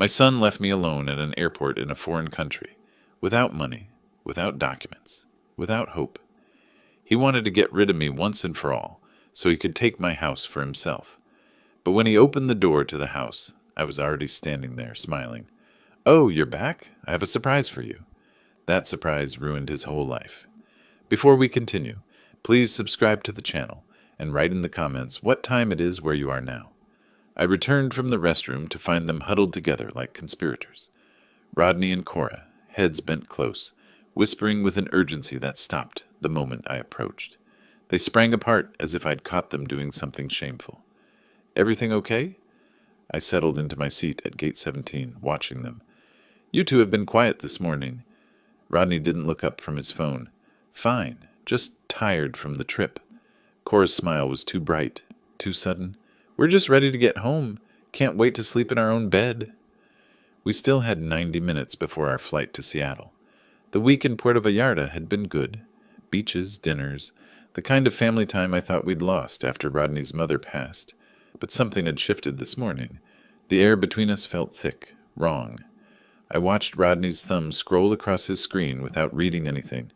My son left me alone at an airport in a foreign country, without money, without documents, without hope. He wanted to get rid of me once and for all, so he could take my house for himself. But when he opened the door to the house, I was already standing there, smiling. "Oh, you're back? I have a surprise for you." That surprise ruined his whole life. Before we continue, please subscribe to the channel and write in the comments what time it is where you are now. I returned from the restroom to find them huddled together like conspirators. Rodney and Cora, heads bent close, whispering with an urgency that stopped the moment I approached. They sprang apart as if I'd caught them doing something shameful. "Everything okay?" I settled into my seat at gate 17, watching them. "You two have been quiet this morning." Rodney didn't look up from his phone. "Fine, just tired from the trip." Cora's smile was too bright, too sudden. "We're just ready to get home. Can't wait to sleep in our own bed." We still had 90 minutes before our flight to Seattle. The week in Puerto Vallarta had been good. Beaches, dinners, the kind of family time I thought we'd lost after Rodney's mother passed. But something had shifted this morning. The air between us felt thick, wrong. I watched Rodney's thumb scroll across his screen without reading anything.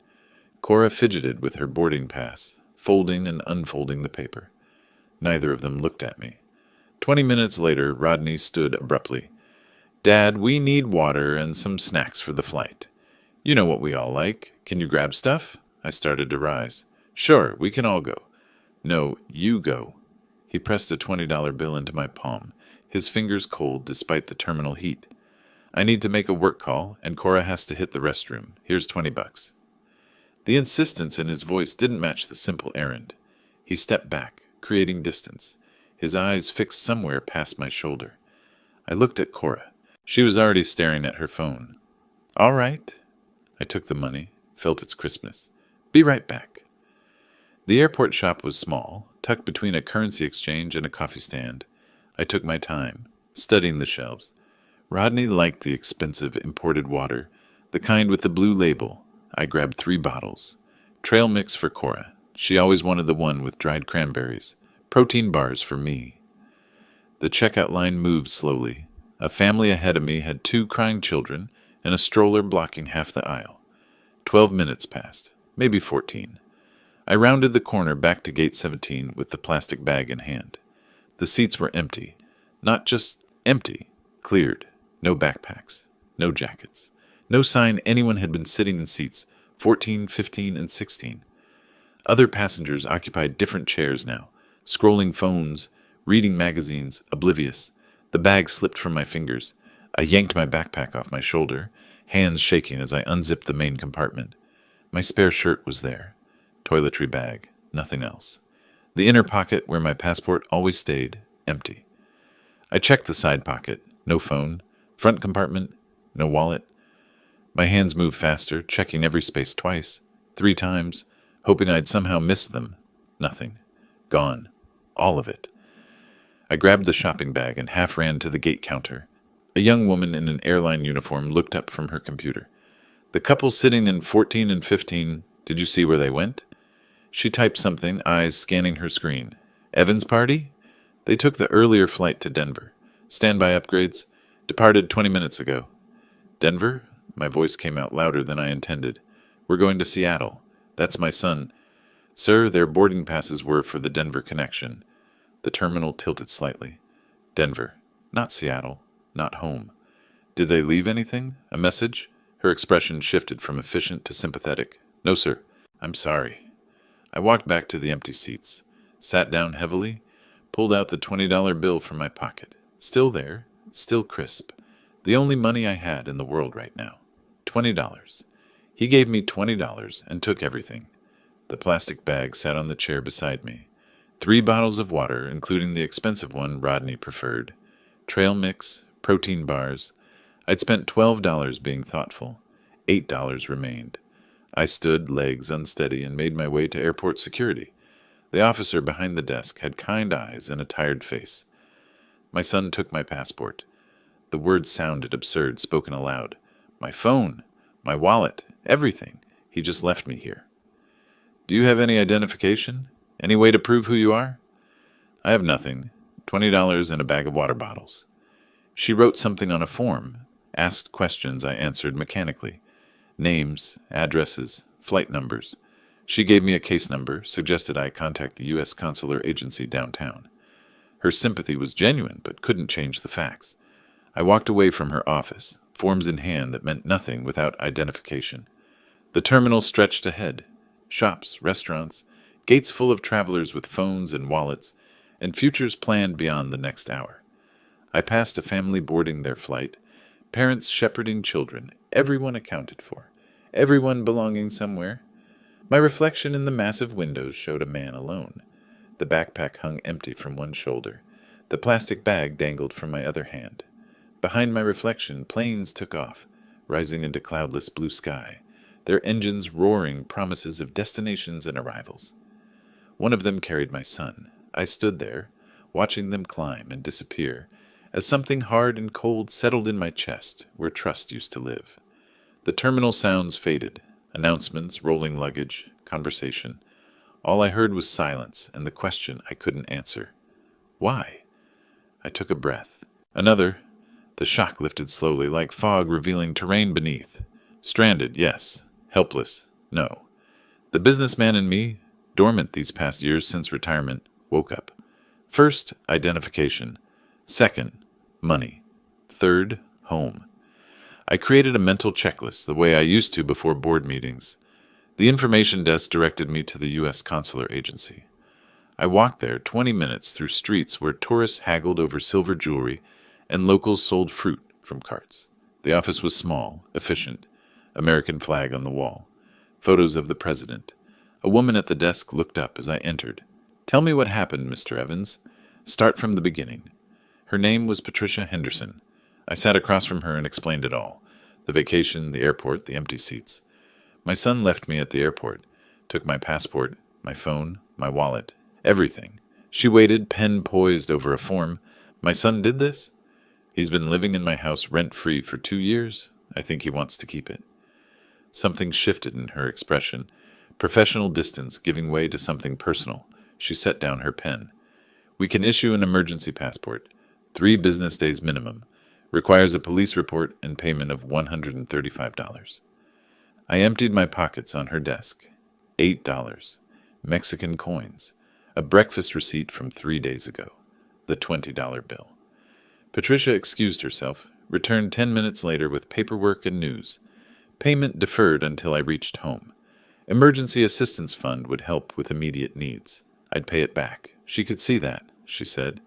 Cora fidgeted with her boarding pass, folding and unfolding the paper. Neither of them looked at me. 20 minutes later, Rodney stood abruptly. "Dad, we need water and some snacks for the flight. You know what we all like. Can you grab stuff?" I started to rise. "Sure, we can all go." "No, you go." He pressed a $20 bill into my palm, his fingers cold despite the terminal heat. "I need to make a work call, and Cora has to hit the restroom. Here's $20. The insistence in his voice didn't match the simple errand. He stepped back, creating distance, his eyes fixed somewhere past my shoulder. I looked at Cora. She was already staring at her phone. "All right." I took the money, felt its crispness. "Be right back." The airport shop was small, tucked between a currency exchange and a coffee stand. I took my time, studying the shelves. Rodney liked the expensive imported water, the kind with the blue label. I grabbed 3 bottles. Trail mix for Cora. She always wanted the one with dried cranberries. Protein bars for me. The checkout line moved slowly. A family ahead of me had 2 crying children and a stroller blocking half the aisle. 12 minutes passed, maybe 14. I rounded the corner back to gate 17 with the plastic bag in hand. The seats were empty. Not just empty, cleared. No backpacks, no jackets. No sign anyone had been sitting in seats 14, 15, and 16. Other passengers occupied different chairs now, scrolling phones, reading magazines, oblivious. The bag slipped from my fingers. I yanked my backpack off my shoulder, hands shaking as I unzipped the main compartment. My spare shirt was there. Toiletry bag, nothing else. The inner pocket where my passport always stayed, empty. I checked the side pocket, no phone. Front compartment, no wallet. My hands moved faster, checking every space twice, 3 times, hoping I'd somehow missed them. Nothing. Gone. All of it. I grabbed the shopping bag and half ran to the gate counter. A young woman in an airline uniform looked up from her computer. "The couple sitting in 14 and 15, did you see where they went?" She typed something, eyes scanning her screen. "Evan's party? They took the earlier flight to Denver. Standby upgrades. Departed 20 minutes ago." "Denver?" My voice came out louder than I intended. "We're going to Seattle. That's my son." "Sir, their boarding passes were for the Denver connection." The terminal tilted slightly. "Denver. Not Seattle. Not home. Did they leave anything? A message?" Her expression shifted from efficient to sympathetic. "No, sir. I'm sorry." I walked back to the empty seats, sat down heavily, pulled out the $20 bill from my pocket. Still there, still crisp. The only money I had in the world right now. $20. He gave me $20 and took everything. The plastic bag sat on the chair beside me. 3 bottles of water, including the expensive one Rodney preferred. Trail mix, protein bars. I'd spent $12 being thoughtful. $8 remained. I stood, legs unsteady, and made my way to airport security. The officer behind the desk had kind eyes and a tired face. My son took my passport. The words sounded absurd, spoken aloud. My phone, my wallet, everything. He just left me here. "Do you have any identification? Any way to prove who you are?" "I have nothing. $20 and a bag of water bottles." She wrote something on a form, asked questions I answered mechanically. Names, addresses, flight numbers. She gave me a case number, suggested I contact the U.S. Consular Agency downtown. Her sympathy was genuine, but couldn't change the facts. I walked away from her office, forms in hand that meant nothing without identification. The terminal stretched ahead. Shops, restaurants, gates full of travelers with phones and wallets, and futures planned beyond the next hour. I passed a family boarding their flight, parents shepherding children, everyone accounted for, everyone belonging somewhere. My reflection in the massive windows showed a man alone. The backpack hung empty from one shoulder. The plastic bag dangled from my other hand. Behind my reflection, planes took off, rising into cloudless blue sky, their engines roaring promises of destinations and arrivals. One of them carried my son. I stood there, watching them climb and disappear, as something hard and cold settled in my chest, where trust used to live. The terminal sounds faded, announcements, rolling luggage, conversation. All I heard was silence and the question I couldn't answer. Why? I took a breath. Another. The shock lifted slowly, like fog revealing terrain beneath. Stranded, yes. Helpless, no. The businessman in me, dormant these past years since retirement, woke up. First, identification. Second, money. Third, home. I created a mental checklist the way I used to before board meetings. The information desk directed me to the U.S. Consular Agency. I walked there 20 minutes through streets where tourists haggled over silver jewelry and locals sold fruit from carts. The office was small, efficient, American flag on the wall, photos of the president. A woman at the desk looked up as I entered. "Tell me what happened, Mr. Evans. Start from the beginning." Her name was Patricia Henderson. I sat across from her and explained it all. The vacation, the airport, the empty seats. My son left me at the airport, took my passport, my phone, my wallet, everything. She waited, pen poised over a form. My son did this? He's been living in my house rent-free for 2 years. I think he wants to keep it. Something shifted in her expression. Professional distance giving way to something personal. She set down her pen. "We can issue an emergency passport. 3 business days minimum. Requires a police report and payment of $135. I emptied my pockets on her desk. $8. Mexican coins. A breakfast receipt from 3 days ago. The $20 bill. Patricia excused herself, returned 10 minutes later with paperwork and news. Payment deferred until I reached home. Emergency assistance fund would help with immediate needs. I'd pay it back. She could see that, she said.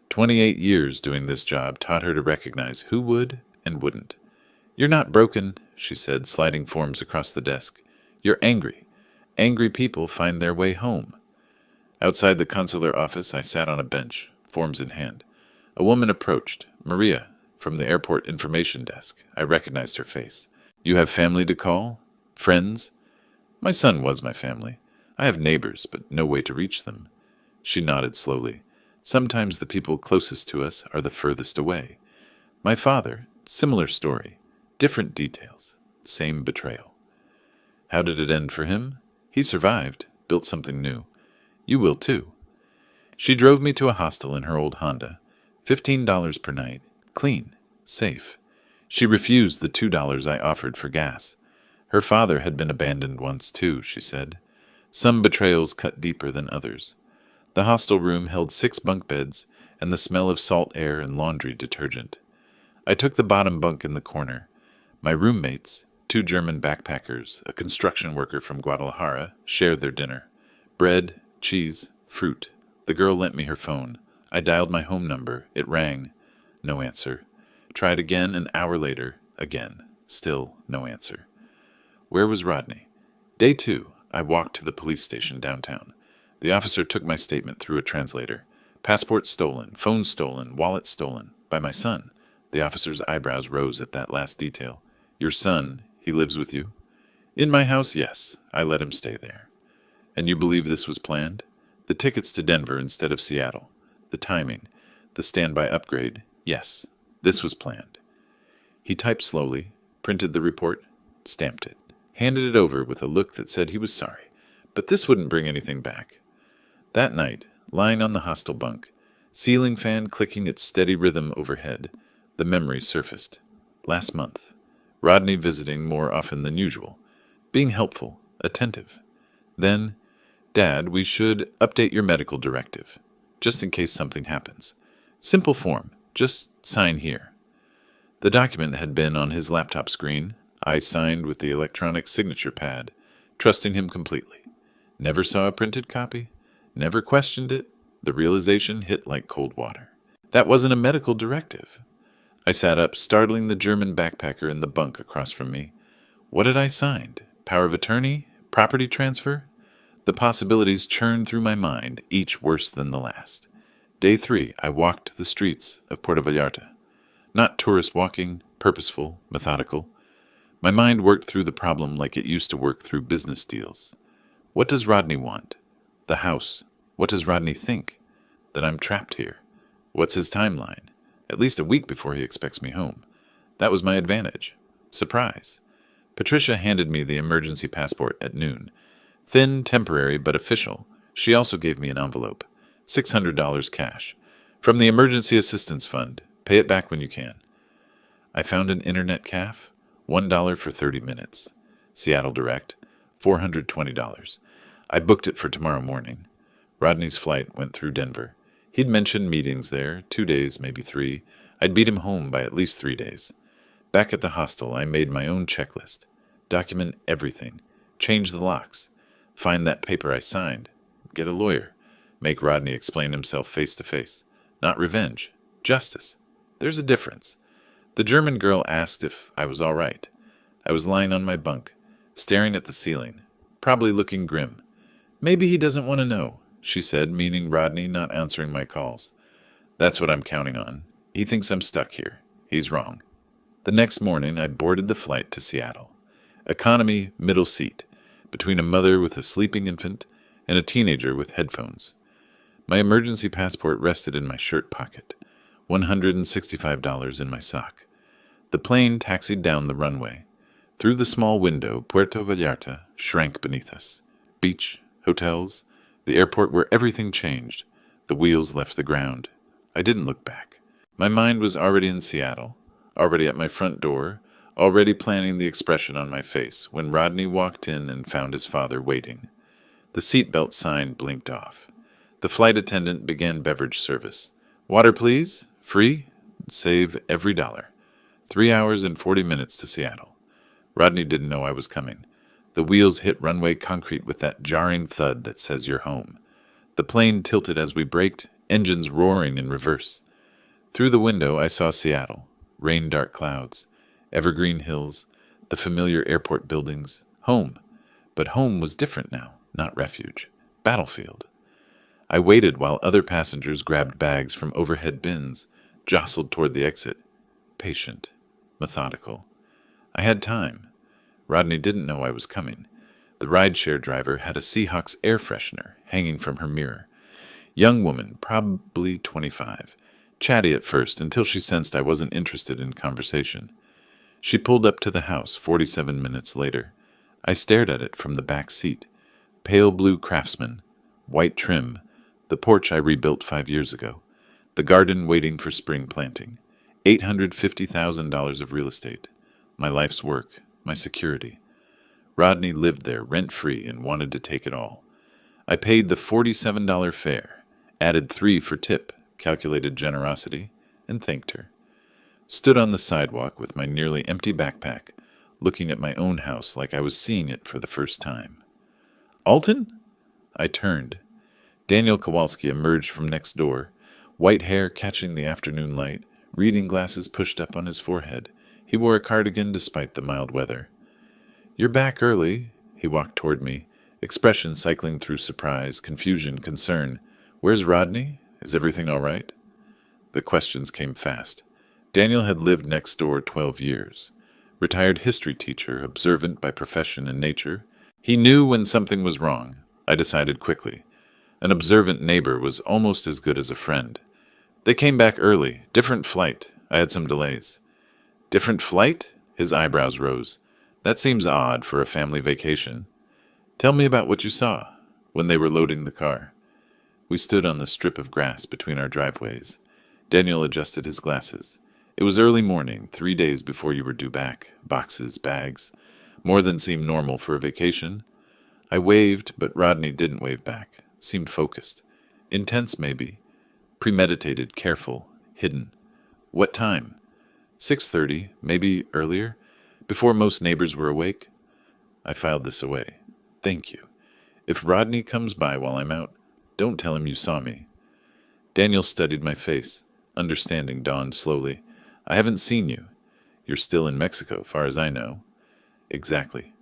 28 years doing this job taught her to recognize who would and wouldn't. "You're not broken," she said, sliding forms across the desk. "You're angry. Angry people find their way home." Outside the consular office, I sat on a bench, forms in hand. A woman approached, Maria, from the airport information desk. I recognized her face. "You have family to call? Friends?" My son was my family. I have neighbors, but no way to reach them. She nodded slowly. Sometimes the people closest to us are the furthest away. My father, similar story. Different details. Same betrayal. How did it end for him? He survived, built something new. You will too. She drove me to a hostel in her old Honda. $15 per night. Clean. Safe. She refused the $2 I offered for gas. Her father had been abandoned once too, she said. Some betrayals cut deeper than others. The hostel room held 6 bunk beds and the smell of salt air and laundry detergent. I took the bottom bunk in the corner. My roommates, 2 German backpackers, a construction worker from Guadalajara, shared their dinner. Bread, cheese, fruit. The girl lent me her phone. I dialed my home number. It rang. No answer. Tried again an hour later. Again. Still no answer. Where was Rodney? Day 2. I walked to the police station downtown. The officer took my statement through a translator. Passport stolen, phone stolen, wallet stolen. By my son. The officer's eyebrows rose at that last detail. Your son, he lives with you? In my house, yes. I let him stay there. And you believe this was planned? The tickets to Denver instead of Seattle. The timing. The standby upgrade. Yes. This was planned. He typed slowly, printed the report, stamped it, handed it over with a look that said he was sorry, but this wouldn't bring anything back. That night, lying on the hostel bunk, ceiling fan clicking its steady rhythm overhead, The memory surfaced. Last month. Rodney visiting more often than usual. Being helpful, attentive. Then, Dad, we should update your medical directive, just in case something happens. Simple form, just sign here. The document had been on his laptop screen. I signed with the electronic signature pad, trusting him completely. Never saw a printed copy, never questioned it. The realization hit like cold water. That wasn't a medical directive. I sat up, startling the German backpacker in the bunk across from me. What had I signed? Power of attorney? Property transfer? The possibilities churned through my mind, each worse than the last. Day 3, I walked the streets of Puerto Vallarta. Not tourist walking, purposeful, methodical. My mind worked through the problem like it used to work through business deals. What does Rodney want? The house. What does Rodney think? That I'm trapped here. What's his timeline? At least a week before he expects me home. That was my advantage. Surprise. Patricia handed me the emergency passport at noon. Thin, temporary, but official. She also gave me an envelope. $600 cash. From the Emergency Assistance Fund. Pay it back when you can. I found an internet cafe. $1 for 30 minutes. Seattle Direct. $420. I booked it for tomorrow morning. Rodney's flight went through Denver. He'd mentioned meetings there, 2 days, maybe 3. I'd beat him home by at least 3 days. Back at the hostel, I made my own checklist. Document everything. Change the locks. Find that paper I signed. Get a lawyer. Make Rodney explain himself face to face. Not revenge. Justice. There's a difference. The German girl asked if I was all right. I was lying on my bunk, staring at the ceiling, probably looking grim. Maybe he doesn't want to know, she said, meaning Rodney not answering my calls. That's what I'm counting on. He thinks I'm stuck here. He's wrong. The next morning, I boarded the flight to Seattle. Economy, middle seat, between a mother with a sleeping infant and a teenager with headphones. My emergency passport rested in my shirt pocket, $165 in my sock. The plane taxied down the runway. Through the small window, Puerto Vallarta shrank beneath us. Beach, hotels, the airport where everything changed. The wheels left the ground. I didn't look back. My mind was already in Seattle, already at my front door, already planning the expression on my face when Rodney walked in and found his father waiting. The seatbelt sign blinked off. The flight attendant began beverage service. Water, please? Free? Save every dollar. 3 hours and 40 minutes to Seattle. Rodney didn't know I was coming. The wheels hit runway concrete with that jarring thud that says you're home. The plane tilted as we braked, engines roaring in reverse. Through the window I saw Seattle, rain-dark clouds, evergreen hills, the familiar airport buildings, home. But home was different now, not refuge. Battlefield. I waited while other passengers grabbed bags from overhead bins, jostled toward the exit. Patient. Methodical. I had time. Rodney didn't know I was coming. The rideshare driver had a Seahawks air freshener hanging from her mirror. Young woman, probably 25. Chatty at first until she sensed I wasn't interested in conversation. She pulled up to the house 47 minutes later. I stared at it from the back seat. Pale blue Craftsman. White trim. The porch I rebuilt 5 years ago. The garden waiting for spring planting. $850,000 of real estate. My life's work. My security. Rodney lived there rent-free and wanted to take it all. I paid the $47 fare, added $3 for tip, calculated generosity, and thanked her. Stood on the sidewalk with my nearly empty backpack, looking at my own house like I was seeing it for the first time. Alton? I turned. Daniel Kowalski emerged from next door, white hair catching the afternoon light, reading glasses pushed up on his forehead. He wore a cardigan despite the mild weather. You're back early. He walked toward me, expression cycling through surprise, confusion, concern. Where's Rodney? Is everything all right? The questions came fast. Daniel had lived next door 12 years. Retired history teacher, observant by profession and nature. He knew when something was wrong. I decided quickly. An observant neighbor was almost as good as a friend. They came back early. Different flight. I had some delays. Different flight? His eyebrows rose. That seems odd for a family vacation. Tell me about what you saw when they were loading the car. We stood on the strip of grass between our driveways. Daniel adjusted his glasses. It was early morning, 3 days before you were due back. Boxes, bags. More than seemed normal for a vacation. I waved, but Rodney didn't wave back. Seemed focused. Intense, maybe. Premeditated, careful, hidden. What time? 6:30, maybe earlier, before most neighbors were awake. I filed this away. Thank you. If Rodney comes by while I'm out, don't tell him you saw me. Daniel studied my face. Understanding dawned slowly. I haven't seen you. You're still in Mexico, far as I know. Exactly.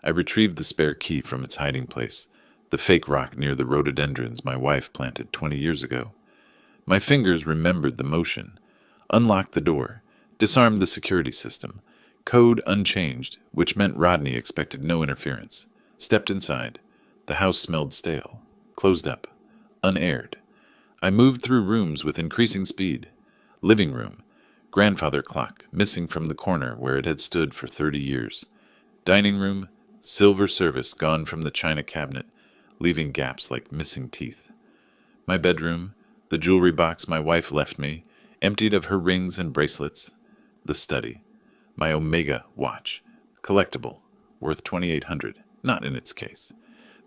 I retrieved the spare key from its hiding place, the fake rock near the rhododendrons my wife planted 20 years ago. My fingers remembered the motion. Unlocked the door. Disarmed the security system. Code unchanged, which meant Rodney expected no interference. Stepped inside. The house smelled stale. Closed up. Unaired. I moved through rooms with increasing speed. Living room. Grandfather clock, missing from the corner where it had stood for 30 years. Dining room. Silver service gone from the china cabinet, leaving gaps like missing teeth. My bedroom. The jewelry box my wife left me, emptied of her rings and bracelets. The study. My Omega watch. Collectible. Worth $2,800. Not in its case.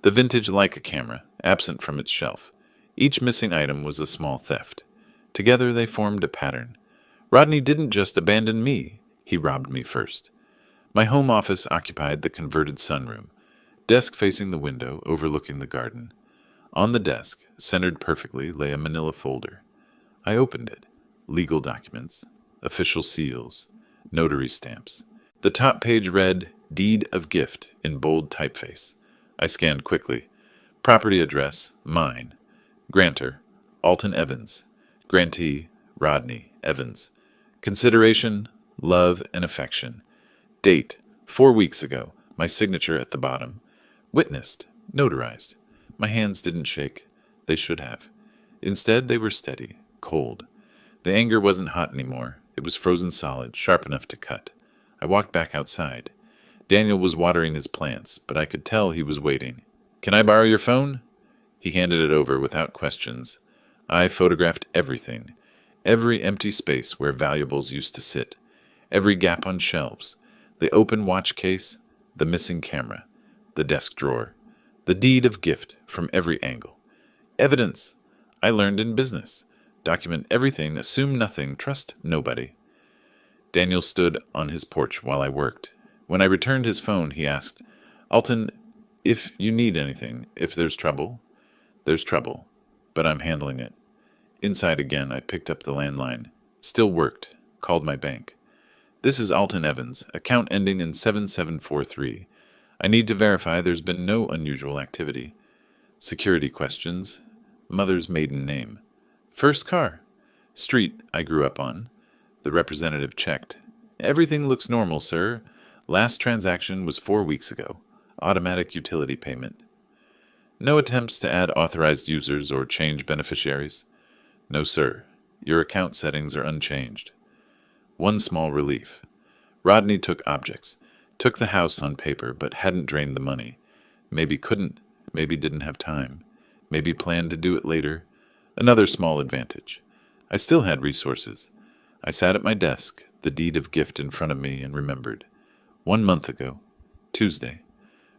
The vintage Leica camera, absent from its shelf. Each missing item was a small theft. Together they formed a pattern. Rodney didn't just abandon me. He robbed me first. My home office occupied the converted sunroom. Desk facing the window, overlooking the garden. On the desk, centered perfectly, lay a manila folder. I opened it. Legal documents. Official seals. Notary stamps. The top page read, Deed of Gift, in bold typeface. I scanned quickly. Property address, mine. Grantor, Alton Evans. Grantee, Rodney Evans. Consideration, love and affection. Date, 4 weeks ago. My signature at the bottom. Witnessed, notarized. My hands didn't shake. They should have. Instead, they were steady, cold. The anger wasn't hot anymore. It was frozen solid, sharp enough to cut. I walked back outside. Daniel was watering his plants, but I could tell he was waiting. Can I borrow your phone? He handed it over without questions. I photographed everything. Every empty space where valuables used to sit. Every gap on shelves. The open watch case. The missing camera. The desk drawer. The deed of gift from every angle. Evidence. I learned in business. Document everything, assume nothing, trust nobody. Daniel stood on his porch while I worked. When I returned his phone, he asked, Alton, if you need anything, if there's trouble. There's trouble, but I'm handling it. Inside again, I picked up the landline. Still worked. Called my bank. This is Alton Evans, account ending in 7743. I need to verify there's been no unusual activity. Security questions. Mother's maiden name. First car. Street I grew up on. The representative checked. Everything looks normal, sir. Last transaction was 4 weeks ago. Automatic utility payment. No attempts to add authorized users or change beneficiaries? No, sir. Your account settings are unchanged. One small relief. Rodney took objects. Took the house on paper, but hadn't drained the money. Maybe couldn't. Maybe didn't have time. Maybe planned to do it later. Another small advantage. I still had resources. I sat at my desk, the deed of gift in front of me, and remembered. 1 month ago. Tuesday.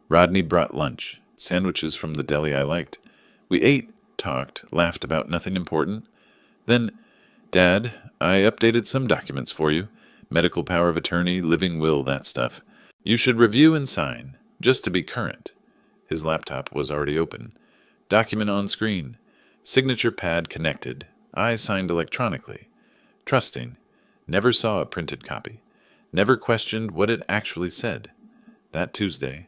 Rodney brought lunch. Sandwiches from the deli I liked. We ate, talked, laughed about nothing important. Then, Dad, I updated some documents for you. Medical power of attorney, living will, that stuff. You should review and sign, just to be current. His laptop was already open. Document on screen. Signature pad connected. I signed electronically. Trusting. Never saw a printed copy. Never questioned what it actually said. That Tuesday.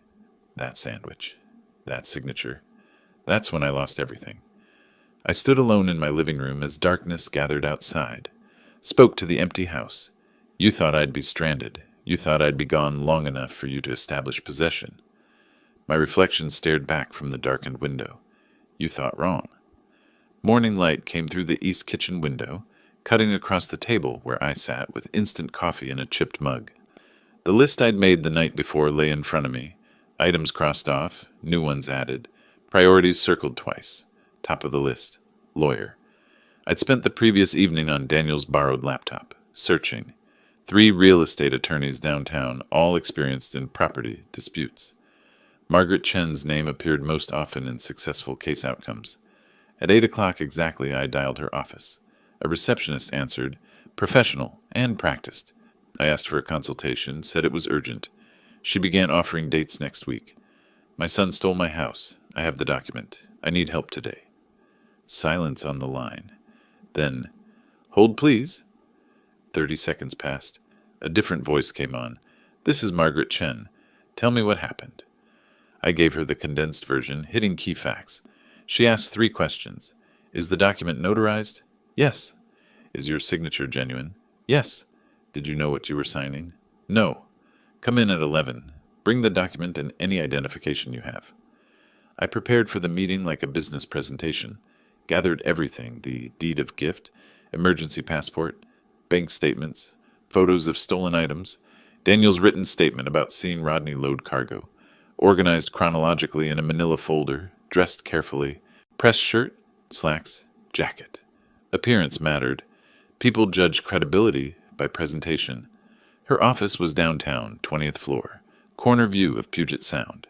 That sandwich. That signature. That's when I lost everything. I stood alone in my living room as darkness gathered outside. Spoke to the empty house. You thought I'd be stranded. You thought I'd be gone long enough for you to establish possession. My reflection stared back from the darkened window. You thought wrong. Morning light came through the east kitchen window, cutting across the table where I sat with instant coffee in a chipped mug. The list I'd made the night before lay in front of me. Items crossed off, new ones added, priorities circled twice. Top of the list. Lawyer. I'd spent the previous evening on Daniel's borrowed laptop. Searching. 3 real estate attorneys downtown, all experienced in property disputes. Margaret Chen's name appeared most often in successful case outcomes. At 8 o'clock exactly, I dialed her office. A receptionist answered, professional and practiced. I asked for a consultation, said it was urgent. She began offering dates next week. My son stole my house. I have the document. I need help today. Silence on the line. Then, hold please. 30 seconds passed. A different voice came on. This is Margaret Chen. Tell me what happened. I gave her the condensed version, hitting key facts. She asked 3 questions. Is the document notarized? Yes. Is your signature genuine? Yes. Did you know what you were signing? No. Come in at 11. Bring the document and any identification you have. I prepared for the meeting like a business presentation. Gathered everything, the deed of gift, emergency passport, bank statements, photos of stolen items, Daniel's written statement about seeing Rodney load cargo, organized chronologically in a manila folder, dressed carefully, pressed shirt, slacks, jacket. Appearance mattered. People judged credibility by presentation. Her office was downtown, 20th floor, corner view of Puget Sound.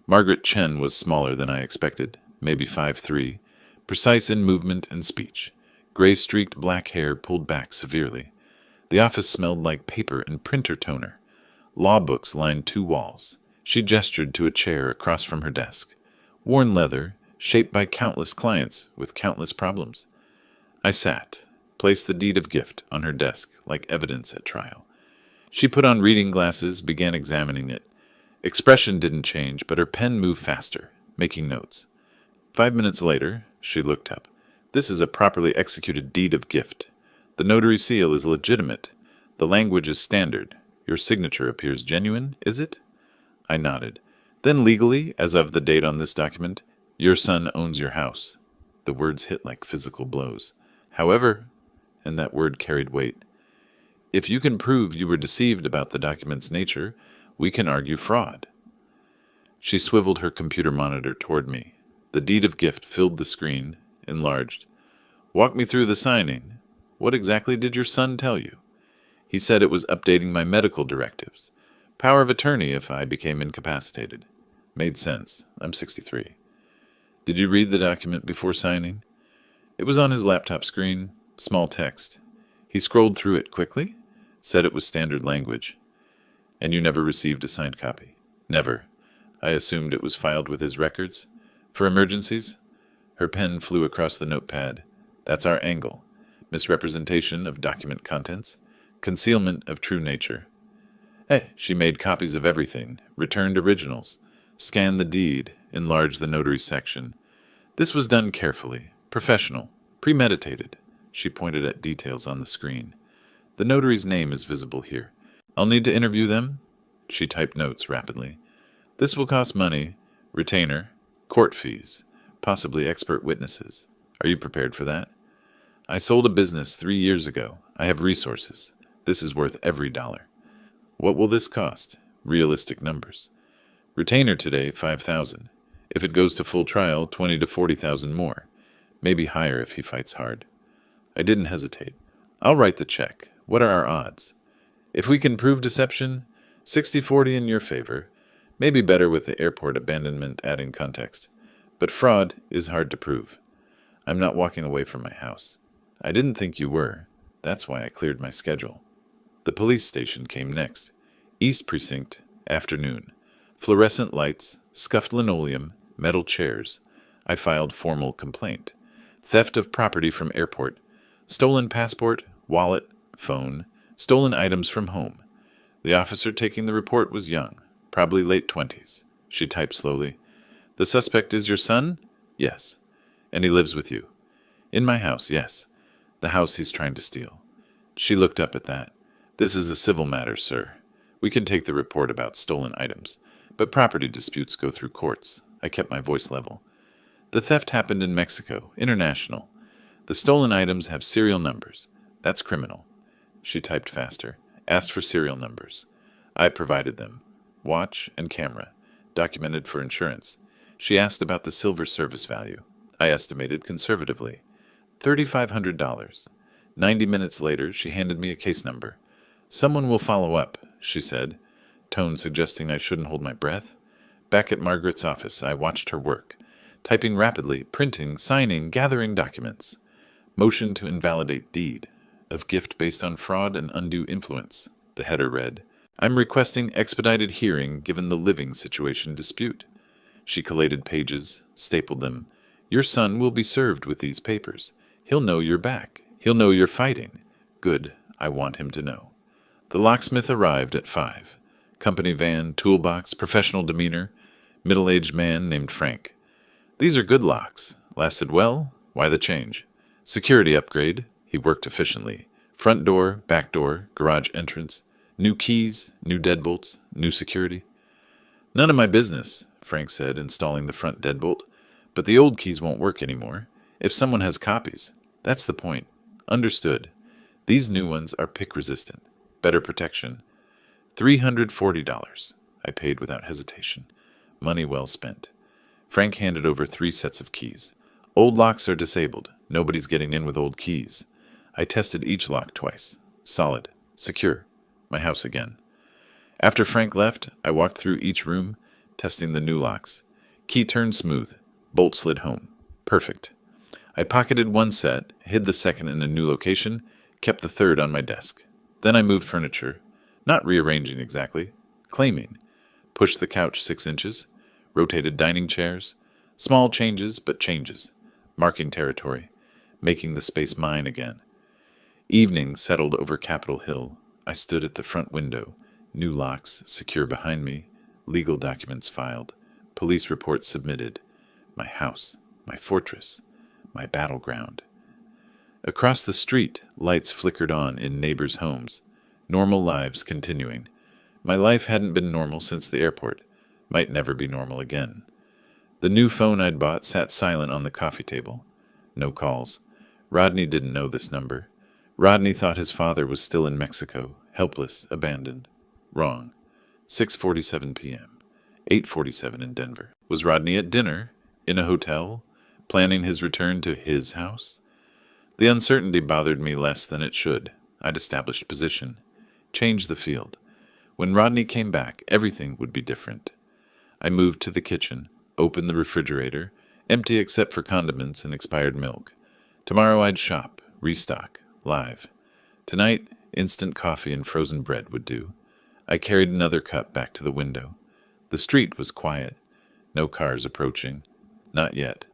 Margaret Chen was smaller than I expected, maybe 5'3", precise in movement and speech. Gray-streaked black hair pulled back severely. The office smelled like paper and printer toner. Law books lined 2 walls. She gestured to a chair across from her desk. Worn leather, shaped by countless clients with countless problems. I sat, placed the deed of gift on her desk like evidence at trial. She put on reading glasses, began examining it. Expression didn't change, but her pen moved faster, making notes. 5 minutes later, she looked up. This is a properly executed deed of gift. The notary seal is legitimate. The language is standard. Your signature appears genuine, is it? I nodded. Then legally, as of the date on this document, your son owns your house. The words hit like physical blows. However, and that word carried weight, if you can prove you were deceived about the document's nature, we can argue fraud. She swiveled her computer monitor toward me. The deed of gift filled the screen, enlarged. Walk me through the signing. What exactly did your son tell you? He said it was updating my medical directives. Power of attorney if I became incapacitated. Made sense. I'm 63. Did you read the document before signing? It was on his laptop screen, small text. He scrolled through it quickly, said it was standard language. And you never received a signed copy? Never. I assumed it was filed with his records. For emergencies? Her pen flew across the notepad. That's our angle. Misrepresentation of document contents. Concealment of true nature. She made copies of everything, returned originals, scanned the deed, enlarged the notary section. This was done carefully, professional, premeditated. She pointed at details on the screen. The notary's name is visible here. I'll need to interview them. She typed notes rapidly. This will cost money, retainer, court fees, possibly expert witnesses. Are you prepared for that? I sold a business 3 years ago. I have resources. This is worth every dollar. What will this cost? Realistic numbers. Retainer today, $5,000. If it goes to full trial, $20,000 to $40,000 more. Maybe higher if he fights hard. I didn't hesitate. I'll write the check. What are our odds? If we can prove deception, 60-40 in your favor. Maybe better with the airport abandonment adding context. But fraud is hard to prove. I'm not walking away from my house. I didn't think you were. That's why I cleared my schedule. The police station came next. East Precinct, afternoon. Fluorescent lights, scuffed linoleum, metal chairs. I filed formal complaint. Theft of property from airport. Stolen passport, wallet, phone. Stolen items from home. The officer taking the report was young, probably late 20s. She typed slowly. The suspect is your son? Yes. And he lives with you? In my house, yes. The house he's trying to steal. She looked up at that. This is a civil matter, sir. We can take the report about stolen items, but property disputes go through courts. I kept my voice level. The theft happened in Mexico, international. The stolen items have serial numbers. That's criminal. She typed faster, asked for serial numbers. I provided them. Watch and camera, documented for insurance. She asked about the silver service value. I estimated conservatively. $3,500. 90 minutes later, she handed me a case number. "Someone will follow up," she said, tone suggesting I shouldn't hold my breath. Back at Margaret's office, I watched her work, typing rapidly, printing, signing, gathering documents. "Motion to invalidate deed of gift based on fraud and undue influence," the header read. "I'm requesting expedited hearing given the living situation dispute." She collated pages, stapled them. "Your son will be served with these papers. He'll know you're back. He'll know you're fighting. Good. I want him to know." The locksmith arrived at 5. Company van, toolbox, professional demeanor, middle-aged man named Frank. "These are good locks. Lasted well? Why the change?" "Security upgrade." He worked efficiently. "Front door, back door, garage entrance. New keys, new deadbolts, new security." "None of my business," Frank said, installing the front deadbolt. "But the old keys won't work anymore. If someone has copies. That's the point." "Understood. These new ones are pick-resistant. Better protection." $340. I paid without hesitation. Money well spent. Frank handed over 3 sets of keys. "Old locks are disabled. Nobody's getting in with old keys." I tested each lock twice. Solid. Secure. My house again. After Frank left, I walked through each room, testing the new locks. Key turned smooth. Bolt slid home. Perfect. I pocketed 1 set, hid the second in a new location, kept the third on my desk. Then I moved furniture. Not rearranging exactly. Claiming. Pushed the couch 6 inches. Rotated dining chairs. Small changes, but changes. Marking territory. Making the space mine again. Evening settled over Capitol Hill. I stood at the front window. New locks secure behind me. Legal documents filed. Police reports submitted. My house. My fortress. My battleground. Across the street, lights flickered on in neighbors' homes. Normal lives continuing. My life hadn't been normal since the airport. Might never be normal again. The new phone I'd bought sat silent on the coffee table. No calls. Rodney didn't know this number. Rodney thought his father was still in Mexico, helpless, abandoned. Wrong. 6:47 p.m. 8:47 in Denver. Was Rodney at dinner? In a hotel? Planning his return to his house? The uncertainty bothered me less than it should. I'd established position. Changed the field. When Rodney came back, everything would be different. I moved to the kitchen, opened the refrigerator, empty except for condiments and expired milk. Tomorrow I'd shop, restock, live. Tonight, instant coffee and frozen bread would do. I carried another cup back to the window. The street was quiet. No cars approaching. Not yet.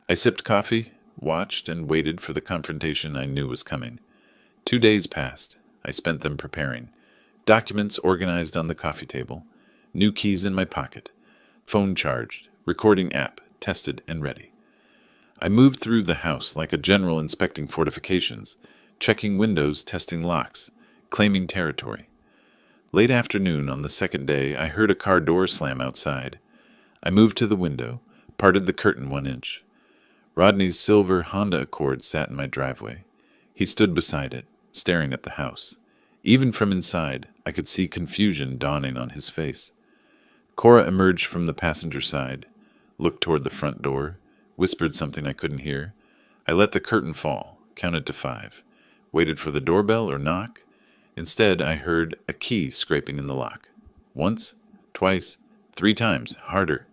I sipped coffee, watched, and waited for the confrontation I knew was coming. 2 days passed. I spent them preparing. Documents organized on the coffee table. New keys in my pocket. Phone charged. Recording app tested and ready. I moved through the house like a general inspecting fortifications, checking windows, testing locks, claiming territory. Late afternoon on the second day, I heard a car door slam outside. I moved to the window, parted the curtain 1 inch. Rodney's silver Honda Accord sat in my driveway. He stood beside it, staring at the house. Even from inside, I could see confusion dawning on his face. Cora emerged from the passenger side, looked toward the front door, whispered something I couldn't hear. I let the curtain fall, counted to 5, waited for the doorbell or knock. Instead, I heard a key scraping in the lock. Once, twice, 3 times, harder.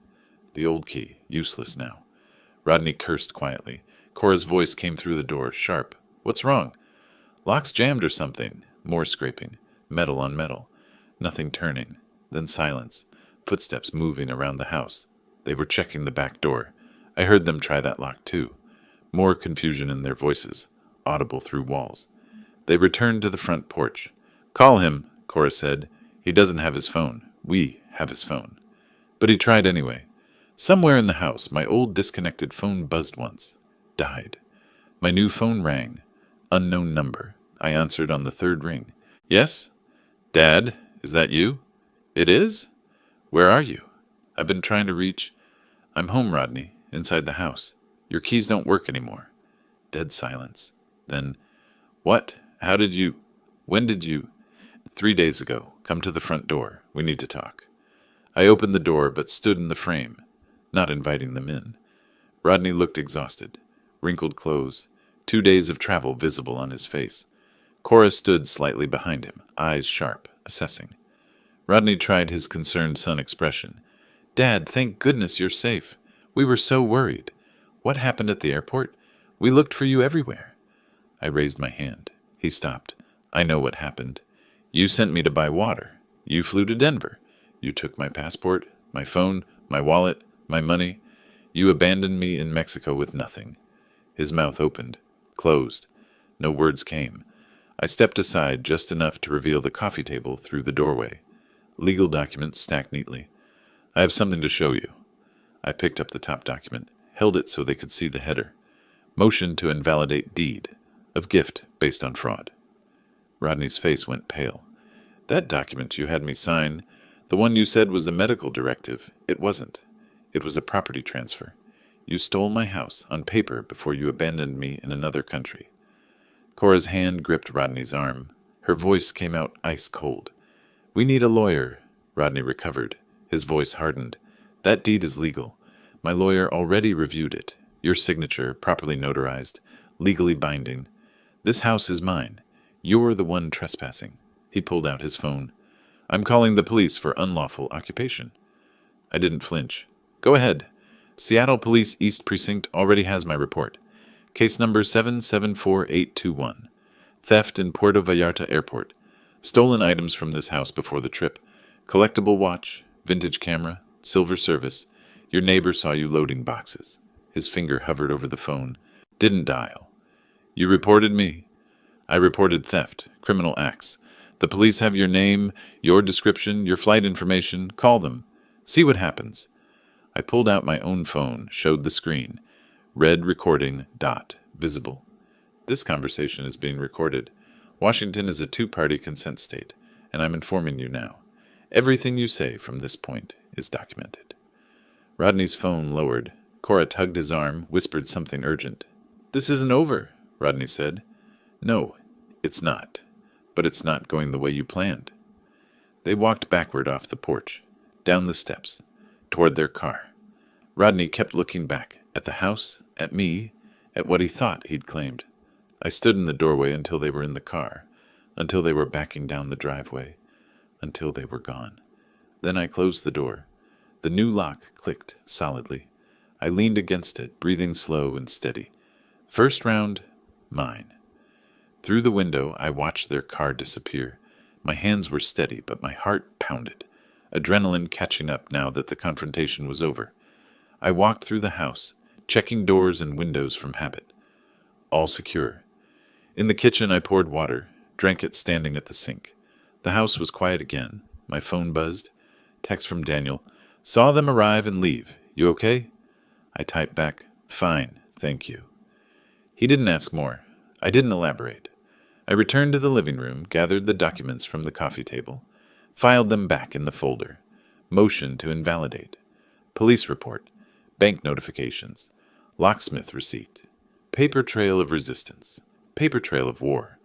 The old key, useless now. Rodney cursed quietly. Cora's voice came through the door, sharp. "What's wrong?" "Lock's jammed or something." More scraping. Metal on metal. Nothing turning. Then silence. Footsteps moving around the house. They were checking the back door. I heard them try that lock too. More confusion in their voices, audible through walls. They returned to the front porch. "Call him," Cora said. "He doesn't have his phone. We have his phone." But he tried anyway. Somewhere in the house, my old disconnected phone buzzed once. Died. My new phone rang. Unknown number. I answered on the 3rd ring. "Yes? Dad, is that you?" "It is? Where are you?" "I've been trying to reach—" "I'm home, Rodney, inside the house. Your keys don't work anymore." Dead silence. Then, "What? How did you— When did you—" "3 days ago. Come to the front door. We need to talk." I opened the door, but stood in the frame, not inviting them in. Rodney looked exhausted. Wrinkled clothes, 2 days of travel visible on his face. Cora stood slightly behind him, eyes sharp, assessing. Rodney tried his concerned son expression. "Dad, thank goodness you're safe. We were so worried. What happened at the airport? We looked for you everywhere." I raised my hand. He stopped. "I know what happened. You sent me to buy water. You flew to Denver. You took my passport, my phone, my wallet, my money. You abandoned me in Mexico with nothing." His mouth opened, closed. No words came. I stepped aside just enough to reveal the coffee table through the doorway. Legal documents stacked neatly. "I have something to show you." I picked up the top document, held it so they could see the header. "Motion to invalidate deed of gift based on fraud." Rodney's face went pale. "That document you had me sign, the one you said was a medical directive, it wasn't. It was a property transfer. You stole my house on paper before you abandoned me in another country." Cora's hand gripped Rodney's arm. Her voice came out ice cold. "We need a lawyer." Rodney recovered. His voice hardened. "That deed is legal. My lawyer already reviewed it. Your signature, properly notarized, legally binding. This house is mine. You're the one trespassing." He pulled out his phone. "I'm calling the police for unlawful occupation." I didn't flinch. "Go ahead. Seattle Police East Precinct already has my report. Case number 774821. Theft in Puerto Vallarta Airport. Stolen items from this house before the trip. Collectible watch, vintage camera, silver service. Your neighbor saw you loading boxes." His finger hovered over the phone. Didn't dial. "You reported me." "I reported theft, criminal acts. The police have your name, your description, your flight information. Call them. See what happens." I pulled out my own phone, showed the screen. Red recording dot visible. "This conversation is being recorded. Washington is a two-party consent state, and I'm informing you now. Everything you say from this point is documented." Rodney's phone lowered. Cora tugged his arm, whispered something urgent. "This isn't over," Rodney said. "No, it's not. But it's not going the way you planned." They walked backward off the porch, down the steps, toward their car. Rodney kept looking back, at the house, at me, at what he thought he'd claimed. I stood in the doorway until they were in the car, until they were backing down the driveway, until they were gone. Then I closed the door. The new lock clicked solidly. I leaned against it, breathing slow and steady. First round, mine. Through the window, I watched their car disappear. My hands were steady, but my heart pounded, adrenaline catching up now that the confrontation was over. I walked through the house, checking doors and windows from habit. All secure. In the kitchen, I poured water, drank it standing at the sink. The house was quiet again. My phone buzzed. Text from Daniel. "Saw them arrive and leave. You okay?" I typed back, "Fine, thank you." He didn't ask more. I didn't elaborate. I returned to the living room, gathered the documents from the coffee table, filed them back in the folder. Motion to invalidate. Police report. Bank notifications. Locksmith receipt. Paper trail of resistance. Paper trail of war.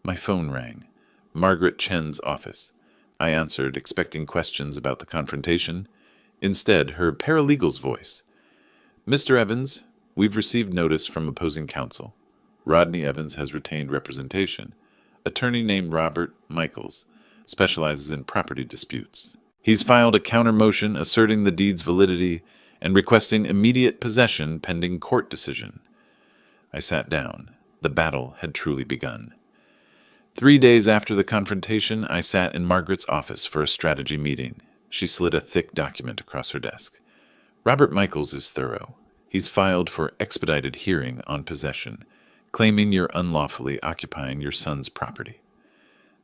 My phone rang. Margaret Chen's office. I answered, expecting questions about the confrontation. Instead, her paralegal's voice. "Mr. Evans, we've received notice from opposing counsel. Rodney Evans has retained representation. Attorney named Robert Michaels specializes in property disputes. He's filed a counter motion asserting the deed's validity and requesting immediate possession pending court decision." I sat down. The battle had truly begun. 3 days after the confrontation, I sat in Margaret's office for a strategy meeting. She slid a thick document across her desk. "Robert Michaels is thorough. He's filed for expedited hearing on possession, claiming you're unlawfully occupying your son's property."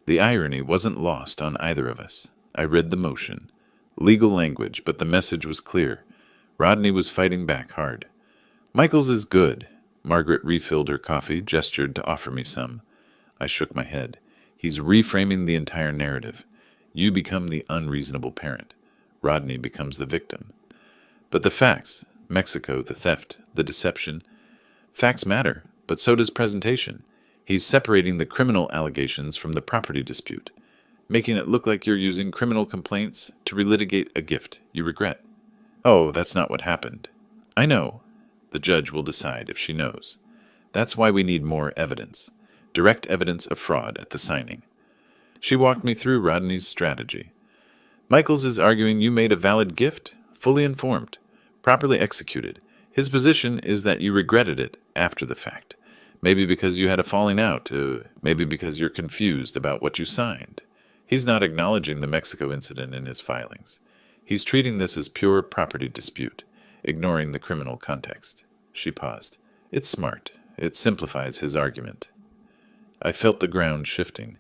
The irony wasn't lost on either of us. I read the motion. Legal language, but the message was clear. Rodney was fighting back hard. "Michaels is good." Margaret refilled her coffee, gestured to offer me some. I shook my head. "He's reframing the entire narrative. You become the unreasonable parent. Rodney becomes the victim. But the facts, Mexico, the theft, the deception, facts matter, but so does presentation. He's separating the criminal allegations from the property dispute, making it look like you're using criminal complaints to relitigate a gift you regret. Oh, that's not what happened. I know. The judge will decide if she knows. That's why we need more evidence. Direct evidence of fraud at the signing. She walked me through Rodney's strategy. Michaels is arguing you made a valid gift, fully informed, properly executed. His position is that you regretted it after the fact. Maybe because you had a falling out, maybe because you're confused about what you signed. He's not acknowledging the Mexico incident in his filings. He's treating this as pure property dispute, ignoring the criminal context. She paused. It's smart. It simplifies his argument. I felt the ground shifting,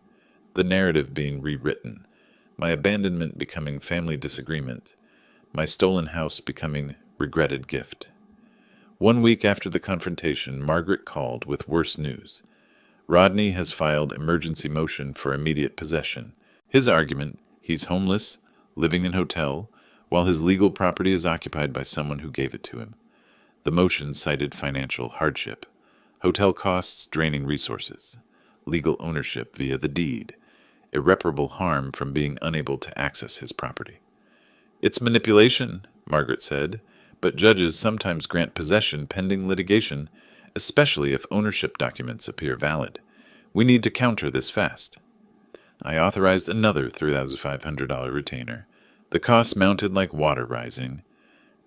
the narrative being rewritten, my abandonment becoming family disagreement, my stolen house becoming regretted gift. 1 week after the confrontation, Margaret called with worse news. Rodney has filed emergency motion for immediate possession. His argument, he's homeless, living in hotel, while his legal property is occupied by someone who gave it to him. The motion cited financial hardship, hotel costs draining resources, legal ownership via the deed, irreparable harm from being unable to access his property. It's manipulation, Margaret said, but judges sometimes grant possession pending litigation, especially if ownership documents appear valid. We need to counter this fast. I authorized another $3,500 retainer. The costs mounted like water rising.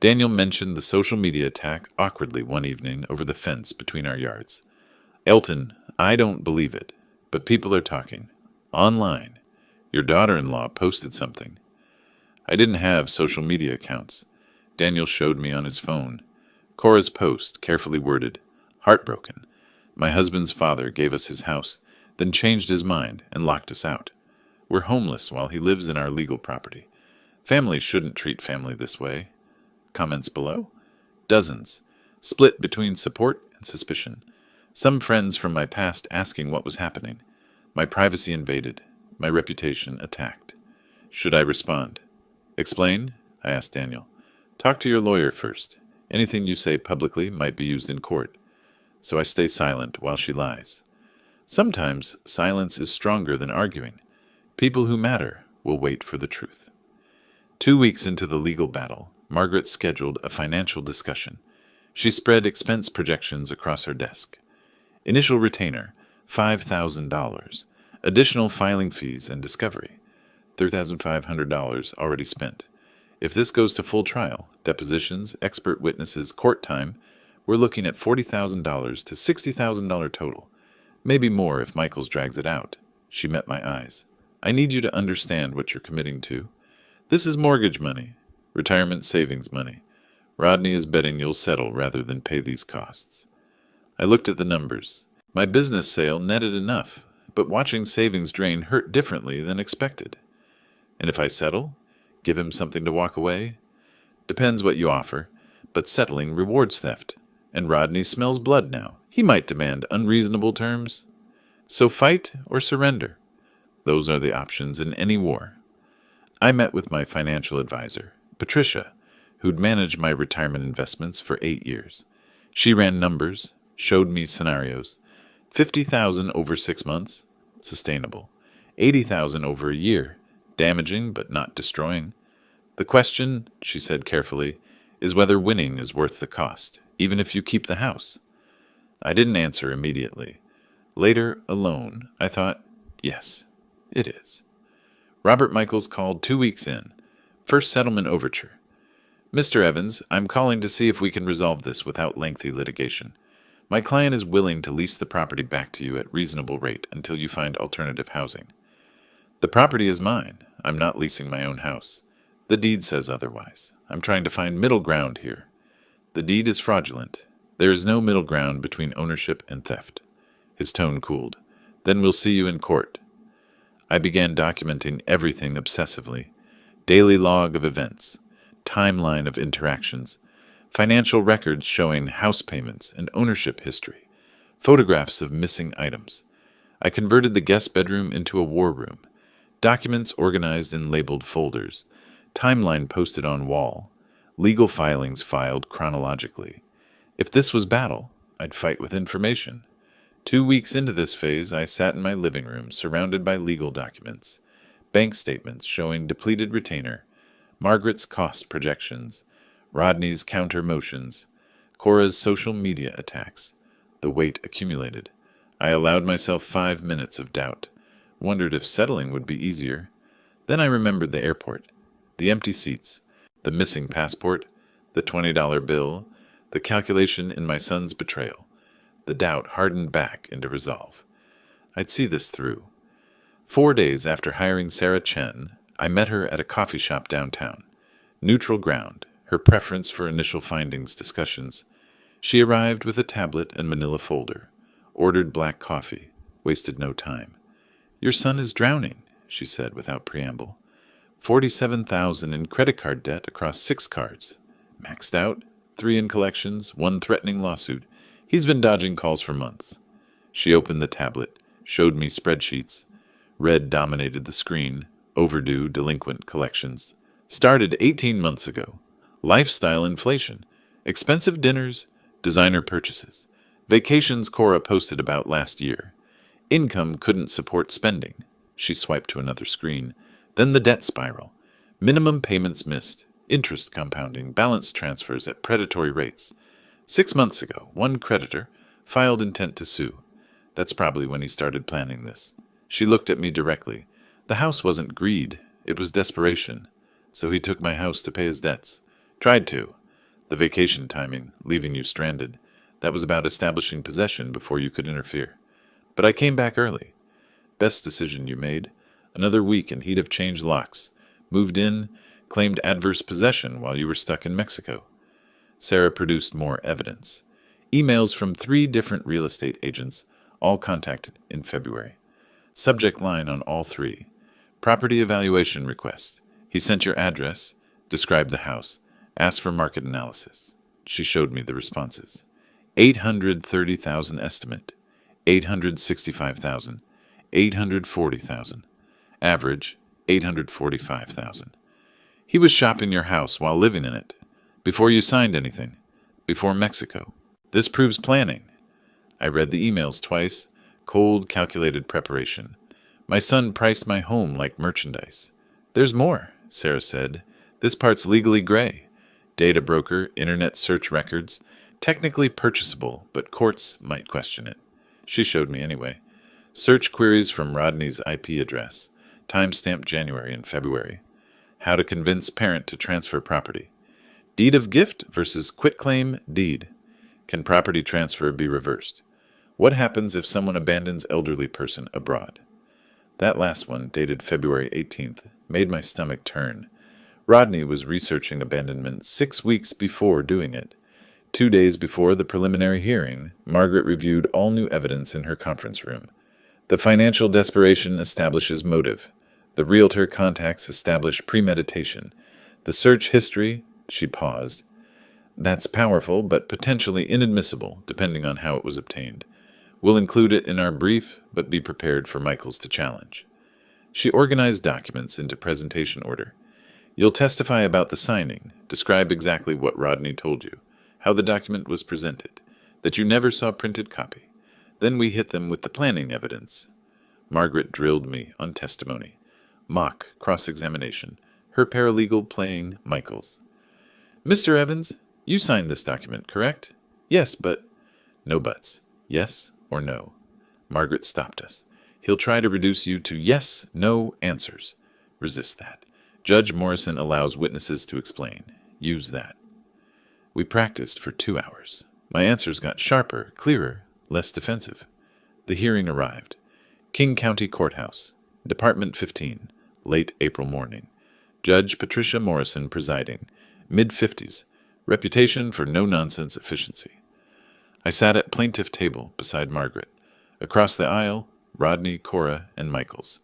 Daniel mentioned the social media attack awkwardly one evening over the fence between our yards. Elton, I don't believe it, but people are talking. Online. Your daughter-in-law posted something. I didn't have social media accounts. Daniel showed me on his phone. Cora's post, carefully worded. Heartbroken. My husband's father gave us his house, then changed his mind and locked us out. We're homeless while he lives in our legal property. Family shouldn't treat family this way. Comments below? Dozens. Split between support and suspicion. Some friends from my past asking what was happening. My privacy invaded. My reputation attacked. Should I respond? Explain? I asked Daniel. Talk to your lawyer first. Anything you say publicly might be used in court. So I stay silent while she lies. Sometimes silence is stronger than arguing. People who matter will wait for the truth. 2 weeks into the legal battle, Margaret scheduled a financial discussion. She spread expense projections across her desk. Initial retainer, $5,000. Additional filing fees and discovery, $3,500 already spent. If this goes to full trial, depositions, expert witnesses, court time, we're looking at $40,000 to $60,000 total. Maybe more if Michaels drags it out. She met my eyes. I need you to understand what you're committing to. This is mortgage money, retirement savings money. Rodney is betting you'll settle rather than pay these costs. I looked at the numbers. My business sale netted enough, but watching savings drain hurt differently than expected. And if I settle? Give him something to walk away? Depends what you offer, but settling rewards theft. And Rodney smells blood now. He might demand unreasonable terms. So fight or surrender. Those are the options in any war. I met with my financial advisor, Patricia, who'd managed my retirement investments for 8 years. She ran numbers, showed me scenarios. $50,000 over 6 months, sustainable. $80,000 over a year, damaging but not destroying. The question, she said carefully, is whether winning is worth the cost, even if you keep the house. I didn't answer immediately. Later, alone, I thought, yes, it is. Robert Michaels called 2 weeks in. First settlement overture. Mr. Evans, I'm calling to see if we can resolve this without lengthy litigation. My client is willing to lease the property back to you at reasonable rate until you find alternative housing. The property is mine. I'm not leasing my own house. The deed says otherwise. I'm trying to find middle ground here. The deed is fraudulent. There is no middle ground between ownership and theft. His tone cooled. Then we'll see you in court. I began documenting everything obsessively. Daily log of events. Timeline of interactions. Financial records showing house payments and ownership history. Photographs of missing items. I converted the guest bedroom into a war room. Documents organized in labeled folders. Timeline posted on wall. Legal filings filed chronologically. If this was battle, I'd fight with information. 2 weeks into this phase, I sat in my living room surrounded by legal documents. Bank statements showing depleted retainer. Margaret's cost projections. Rodney's counter motions. Cora's social media attacks. The weight accumulated. I allowed myself 5 minutes of doubt. Wondered if settling would be easier. Then I remembered the airport, the empty seats, the missing passport, the $20 bill, the calculation in my son's betrayal. The doubt hardened back into resolve. I'd see this through. 4 days after hiring Sarah Chen, I met her at a coffee shop downtown. Neutral ground, her preference for initial findings discussions. She arrived with a tablet and manila folder, ordered black coffee, wasted no time. "Your son is drowning," she said without preamble. 47,000 in credit card debt across 6 cards. Maxed out, 3 in collections, 1 threatening lawsuit. He's been dodging calls for months. She opened the tablet, showed me spreadsheets. Red dominated the screen. Overdue delinquent collections. Started 18 months ago. Lifestyle inflation. Expensive dinners, designer purchases. Vacations Cora posted about last year. Income couldn't support spending. She swiped to another screen. Then the debt spiral. Minimum payments missed. Interest compounding. Balance transfers at predatory rates. 6 months ago, one creditor filed intent to sue. That's probably when he started planning this. She looked at me directly. The house wasn't greed. It was desperation. So he took my house to pay his debts. Tried to. The vacation timing, leaving you stranded. That was about establishing possession before you could interfere. But I came back early. Best decision you made. Another week and he'd have changed locks. Moved in, claimed adverse possession while you were stuck in Mexico. Sarah produced more evidence. Emails from 3 different real estate agents, all contacted in February. Subject line on all 3. Property evaluation request. He sent your address, described the house, asked for market analysis. She showed me the responses. 830,000 estimate, 865,000, 840,000. Average, 845,000. He was shopping your house while living in it, before you signed anything, before Mexico. This proves planning. I read the emails twice, cold, calculated preparation. My son priced my home like merchandise. There's more, Sarah said. This part's legally gray. Data broker, internet search records, technically purchasable, but courts might question it. She showed me anyway. Search queries from Rodney's IP address, timestamped January and February. How to convince parent to transfer property. Deed of gift versus quitclaim deed. Can property transfer be reversed? What happens if someone abandons elderly person abroad? That last one, dated February 18th, made my stomach turn. Rodney was researching abandonment 6 weeks before doing it. 2 days before the preliminary hearing, Margaret reviewed all new evidence in her conference room. The financial desperation establishes motive. The realtor contacts establish premeditation. The search history, she paused. That's powerful, but potentially inadmissible, depending on how it was obtained. We'll include it in our brief, but be prepared for Michaels to challenge. She organized documents into presentation order. You'll testify about the signing, describe exactly what Rodney told you, how the document was presented, that you never saw printed copy. Then we hit them with the planning evidence. Margaret drilled me on testimony. Mock cross-examination, her paralegal playing Michaels. Mr. Evans, you signed this document, correct? Yes, but... No buts. Yes or no. Margaret stopped us. He'll try to reduce you to yes, no answers. Resist that. Judge Morrison allows witnesses to explain. Use that. We practiced for 2 hours. My answers got sharper, clearer, less defensive. The hearing arrived. King County Courthouse, Department 15, late April morning. Judge Patricia Morrison presiding, mid-50s, reputation for no-nonsense efficiency. I sat at plaintiff table beside Margaret. Across the aisle, Rodney, Cora, and Michaels.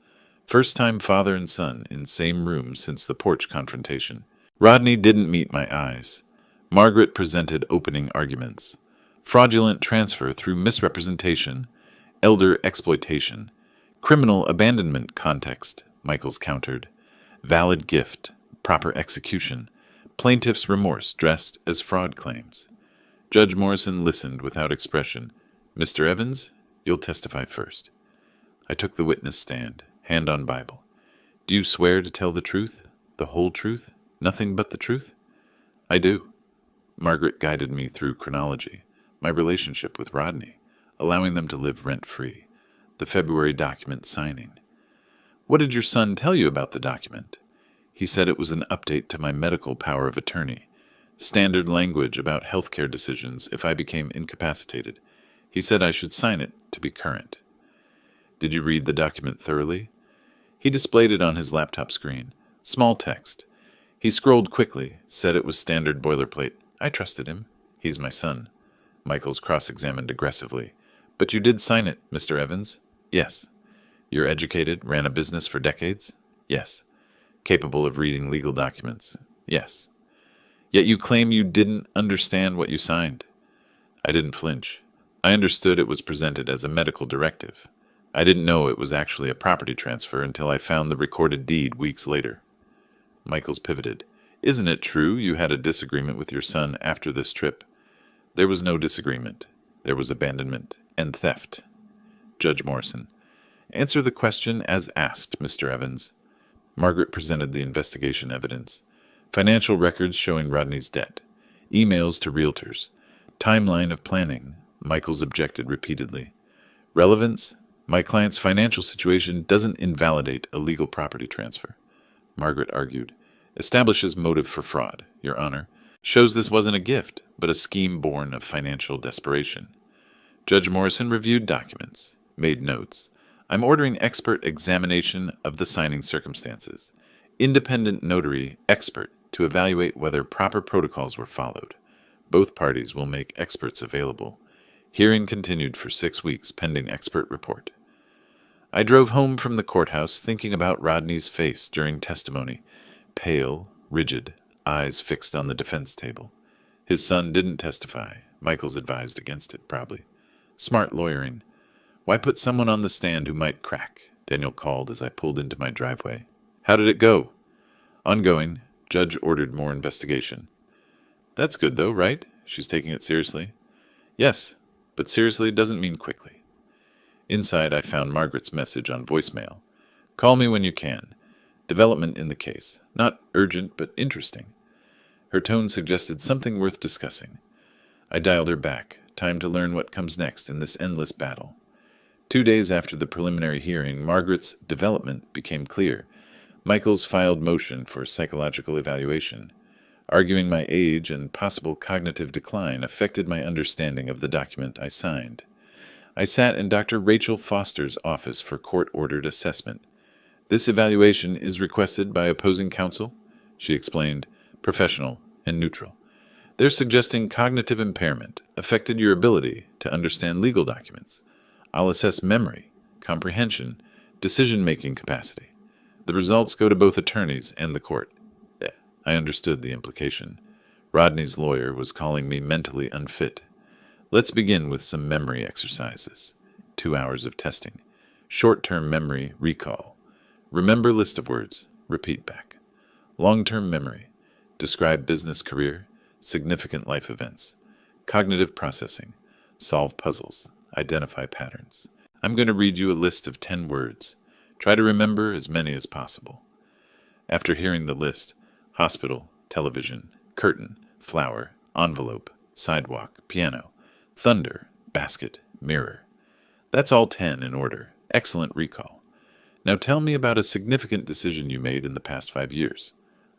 First time father and son in same room since the porch confrontation. Rodney didn't meet my eyes. Margaret presented opening arguments. Fraudulent transfer through misrepresentation, elder exploitation, criminal abandonment context, Michaels countered. Valid gift, proper execution, plaintiff's remorse dressed as fraud claims. Judge Morrison listened without expression. Mr. Evans, you'll testify first. I took the witness stand, hand on Bible. Do you swear to tell the truth, the whole truth, nothing but the truth? I do. Margaret guided me through chronology, my relationship with Rodney, allowing them to live rent-free. The February document signing. What did your son tell you about the document? He said it was an update to my medical power of attorney. Standard language about healthcare decisions if I became incapacitated. He said I should sign it to be current. Did you read the document thoroughly? He displayed it on his laptop screen. Small text. He scrolled quickly, said it was standard boilerplate. I trusted him. He's my son. Michaels cross-examined aggressively. But you did sign it, Mr. Evans? Yes. You're educated, ran a business for decades? Yes. Capable of reading legal documents? Yes. Yet you claim you didn't understand what you signed. I didn't flinch. I understood it was presented as a medical directive. I didn't know it was actually a property transfer until I found the recorded deed weeks later. Michaels pivoted. Isn't it true you had a disagreement with your son after this trip? There was no disagreement. There was abandonment and theft. Judge Morrison. Answer the question as asked, Mr. Evans. Margaret presented the investigation evidence. Financial records showing Rodney's debt. Emails to realtors. Timeline of planning. Michaels objected repeatedly. Relevance? My client's financial situation doesn't invalidate a legal property transfer. Margaret argued. Establishes motive for fraud, Your Honor. Shows this wasn't a gift, but a scheme born of financial desperation. Judge Morrison reviewed documents, made notes. I'm ordering expert examination of the signing circumstances. Independent notary expert to evaluate whether proper protocols were followed. Both parties will make experts available. Hearing continued for 6 weeks pending expert report. I drove home from the courthouse thinking about Rodney's face during testimony. Pale, rigid, eyes fixed on the defense table. His son didn't testify. Michaels advised against it, probably. Smart lawyering. Why put someone on the stand who might crack? Daniel called as I pulled into my driveway. How did it go? Ongoing. Judge ordered more investigation. That's good, though, right? She's taking it seriously. Yes, but seriously doesn't mean quickly. Inside, I found Margaret's message on voicemail. Call me when you can. Development in the case. Not urgent, but interesting. Her tone suggested something worth discussing. I dialed her back. Time to learn what comes next in this endless battle. 2 days after the preliminary hearing, Margaret's development became clear. Michaels filed motion for psychological evaluation. Arguing my age and possible cognitive decline affected my understanding of the document I signed. I sat in Dr. Rachel Foster's office for court-ordered assessment. This evaluation is requested by opposing counsel, she explained, professional and neutral. They're suggesting cognitive impairment affected your ability to understand legal documents. I'll assess memory, comprehension, decision-making capacity. The results go to both attorneys and the court. I understood the implication. Rodney's lawyer was calling me mentally unfit. Let's begin with some memory exercises. 2 hours of testing. Short-term memory recall. Remember list of words. Repeat back. Long-term memory. Describe business career. Significant life events. Cognitive processing. Solve puzzles. Identify patterns. I'm going to read you a list of 10 words. Try to remember as many as possible. After hearing the list, hospital, television, curtain, flower, envelope, sidewalk, piano, thunder, basket, mirror. That's all 10 in order. Excellent recall. Now tell me about a significant decision you made in the past 5 years.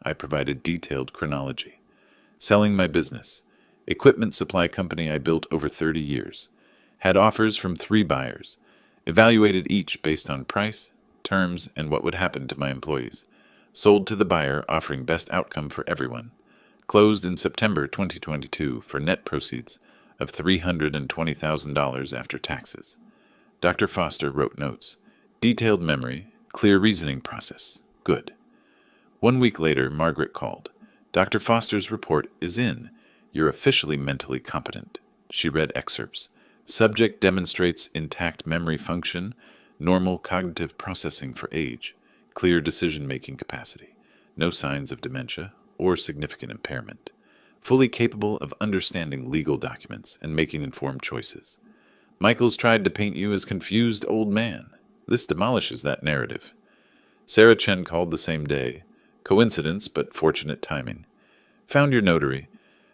I provided detailed chronology. Selling my business. Equipment supply company I built over 30 years. Had offers from 3 buyers. Evaluated each based on price, terms, and what would happen to my employees. Sold to the buyer offering best outcome for everyone. Closed in September 2022 for net proceeds of $320,000 after taxes. Dr. Foster wrote notes. Detailed memory, clear reasoning process. Good. 1 week later, Margaret called. Dr. Foster's report is in. You're officially mentally competent. She read excerpts. Subject demonstrates intact memory function, normal cognitive processing for age, clear decision-making capacity, no signs of dementia or significant impairment, fully capable of understanding legal documents and making informed choices. Michaels tried to paint you as confused old man. This demolishes that narrative. Sarah Chen called the same day. Coincidence, but fortunate timing. Found your notary.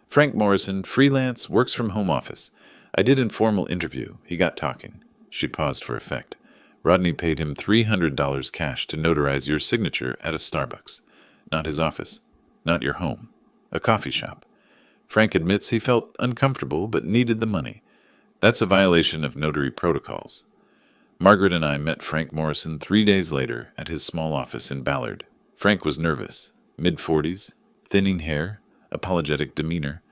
Frank Morrison, freelance, works from home office. I did informal interview. He got talking. She paused for effect. Rodney paid him $300 cash to notarize your signature at a Starbucks. Not his office. Not your home. A coffee shop. Frank admits he felt uncomfortable but needed the money. That's a violation of notary protocols. Margaret and I met Frank Morrison 3 days later at his small office in Ballard. Frank was nervous, mid-40s, thinning hair, apologetic demeanor.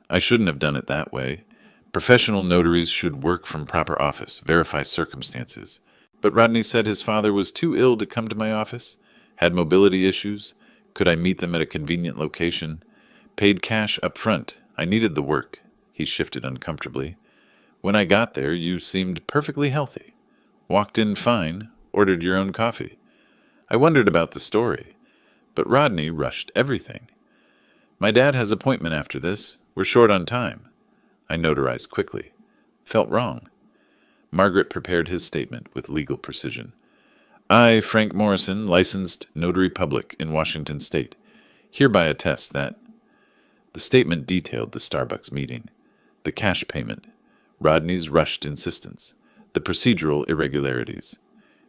I shouldn't have done it that way. Professional notaries should work from proper office, verify circumstances. But Rodney said his father was too ill to come to my office, had mobility issues, could I meet them at a convenient location, paid cash up front. I needed the work. He shifted uncomfortably. When I got there, you seemed perfectly healthy. Walked in fine, ordered your own coffee. I wondered about the story, but Rodney rushed everything. My dad has appointment after this. We're short on time. I notarized quickly. Felt wrong. Margaret prepared his statement with legal precision. I, Frank Morrison, licensed notary public in Washington State, hereby attest that. The statement detailed the Starbucks meeting, the cash payment, Rodney's rushed insistence, the procedural irregularities.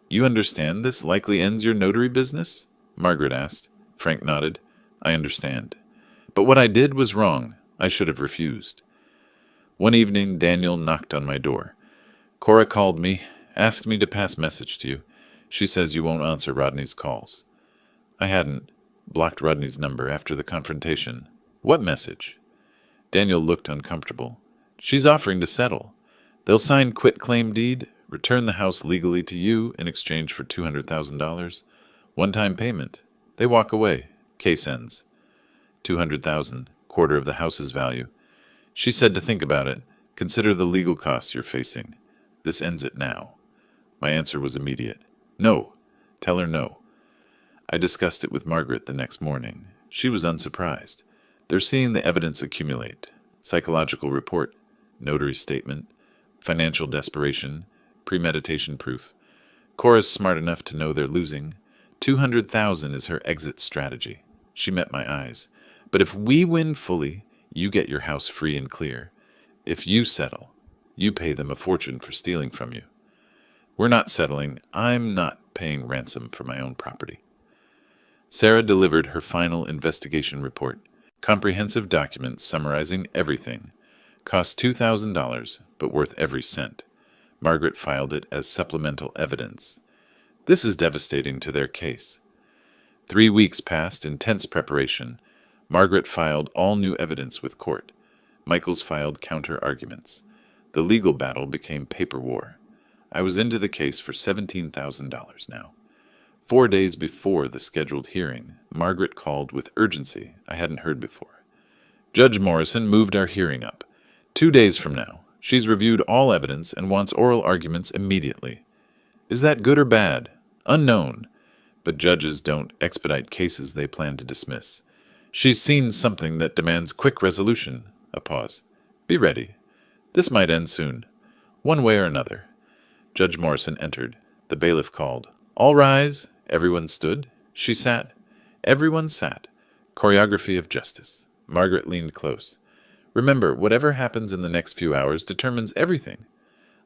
You understand this likely ends your notary business? Margaret asked. Frank nodded. I understand. But what I did was wrong. I should have refused. One evening, Daniel knocked on my door. Cora called me, asked me to pass message to you. She says you won't answer Rodney's calls. I hadn't. Blocked Rodney's number after the confrontation. What message? Daniel looked uncomfortable. She's offering to settle. They'll sign quit-claim deed, return the house legally to you in exchange for $200,000. One-time payment. They walk away. Case ends. $200,000, quarter of the house's value. She said to think about it. Consider the legal costs you're facing. This ends it now. My answer was immediate. No. Tell her no. I discussed it with Margaret the next morning. She was unsurprised. They're seeing the evidence accumulate. Psychological report, notary statement, financial desperation, premeditation proof. Cora's smart enough to know they're losing. $200,000 is her exit strategy. She met my eyes. But if we win fully, you get your house free and clear. If you settle, you pay them a fortune for stealing from you. We're not settling. I'm not paying ransom for my own property. Sarah delivered her final investigation report. Comprehensive document summarizing everything. Cost $2,000, but worth every cent. Margaret filed it as supplemental evidence. This is devastating to their case. 3 weeks passed in tense preparation. Margaret filed all new evidence with court. Michaels filed counter-arguments. The legal battle became paper war. I was into the case for $17,000 now. 4 days before the scheduled hearing, Margaret called with urgency I hadn't heard before. Judge Morrison moved our hearing up. 2 days from now. She's reviewed all evidence and wants oral arguments immediately. Is that good or bad? Unknown. But judges don't expedite cases they plan to dismiss. She's seen something that demands quick resolution. A pause. Be ready. This might end soon. One way or another. Judge Morrison entered. The bailiff called. All rise. Everyone stood. She sat. Everyone sat. Choreography of justice. Margaret leaned close. Remember, whatever happens in the next few hours determines everything.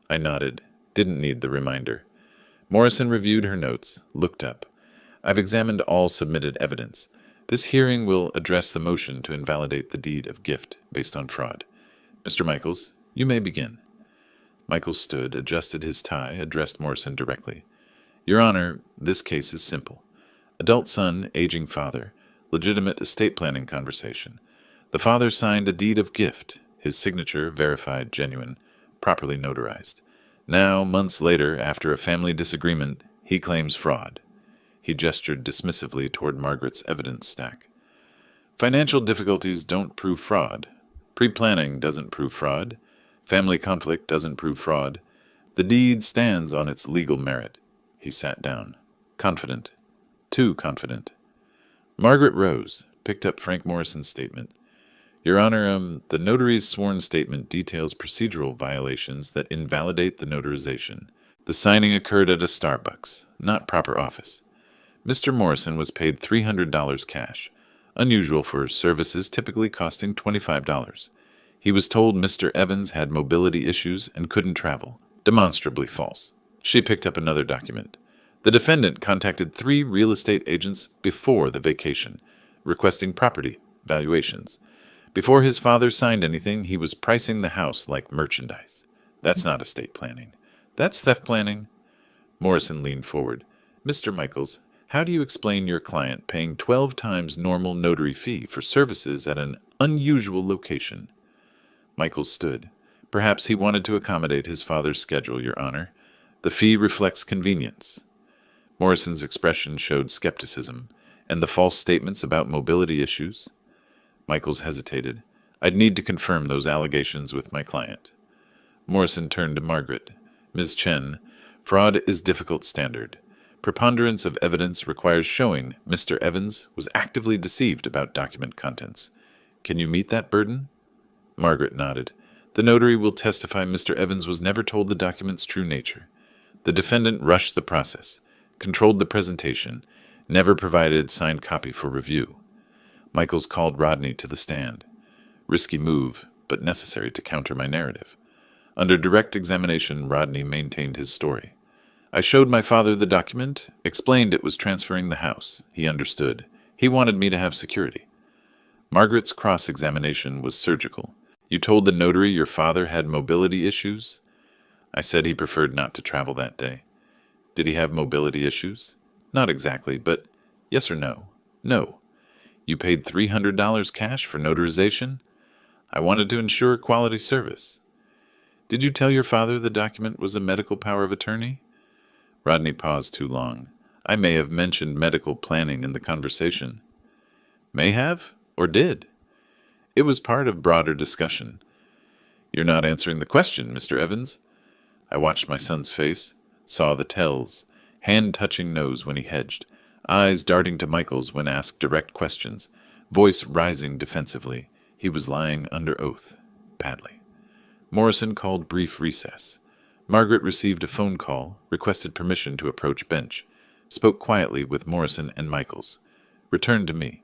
I nodded. Didn't need the reminder. Morrison reviewed her notes, looked up. I've examined all submitted evidence. This hearing will address the motion to invalidate the deed of gift based on fraud. Mr. Michaels, you may begin. Michaels stood, adjusted his tie, addressed Morrison directly. Your Honor, this case is simple. Adult son, aging father, legitimate estate planning conversation. The father signed a deed of gift, his signature verified genuine, properly notarized. Now, months later, after a family disagreement, he claims fraud. He gestured dismissively toward Margaret's evidence stack. Financial difficulties don't prove fraud. Pre-planning doesn't prove fraud. Family conflict doesn't prove fraud. The deed stands on its legal merit. He sat down. Confident. Too confident. Margaret rose, picked up Frank Morrison's statement. Your Honor, the notary's sworn statement details procedural violations that invalidate the notarization. The signing occurred at a Starbucks, not proper office. Mr. Morrison was paid $300 cash, unusual for services typically costing $25. He was told Mr. Evans had mobility issues and couldn't travel. Demonstrably false. She picked up another document. The defendant contacted 3 real estate agents before the vacation, requesting property valuations. Before his father signed anything, he was pricing the house like merchandise. That's not estate planning. That's theft planning. Morrison leaned forward. Mr. Michaels, how do you explain your client paying 12 times normal notary fee for services at an unusual location? Michaels stood. Perhaps he wanted to accommodate his father's schedule, Your Honor. The fee reflects convenience. Morrison's expression showed skepticism. And the false statements about mobility issues? Michaels hesitated. I'd need to confirm those allegations with my client. Morrison turned to Margaret. Ms. Chen, fraud is difficult standard. Preponderance of evidence requires showing Mr. Evans was actively deceived about document contents. Can you meet that burden? Margaret nodded. The notary will testify Mr. Evans was never told the document's true nature. The defendant rushed the process, controlled the presentation, never provided signed copy for review. Michaels called Rodney to the stand. Risky move, but necessary to counter my narrative. Under direct examination, Rodney maintained his story. I showed my father the document, explained it was transferring the house. He understood. He wanted me to have security. Margaret's cross-examination was surgical. You told the notary your father had mobility issues? I said he preferred not to travel that day. Did he have mobility issues? Not exactly, but yes or no? No. You paid $300 cash for notarization? I wanted to ensure quality service. Did you tell your father the document was a medical power of attorney? Rodney paused too long. I may have mentioned medical planning in the conversation. May have, or did? It was part of broader discussion. You're not answering the question, Mr. Evans. I watched my son's face, saw the tells, hand-touching nose when he hedged, eyes darting to Michaels when asked direct questions, voice rising defensively. He was lying under oath, badly. Morrison called brief recess. Margaret received a phone call, requested permission to approach bench, spoke quietly with Morrison and Michaels, returned to me.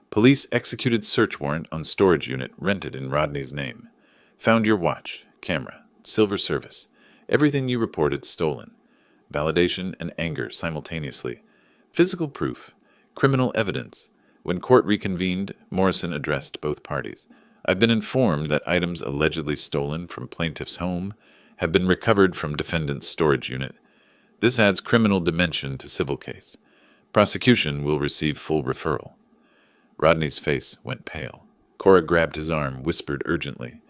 Police executed search warrant on storage unit rented in Rodney's name. Found your watch, camera, silver service. Everything you reported stolen. Validation and anger simultaneously. Physical proof. Criminal evidence. When court reconvened, Morrison addressed both parties. I've been informed that items allegedly stolen from plaintiff's home have been recovered from defendant's storage unit. This adds criminal dimension to civil case. Prosecution will receive full referral. Rodney's face went pale. Cora grabbed his arm, whispered urgently.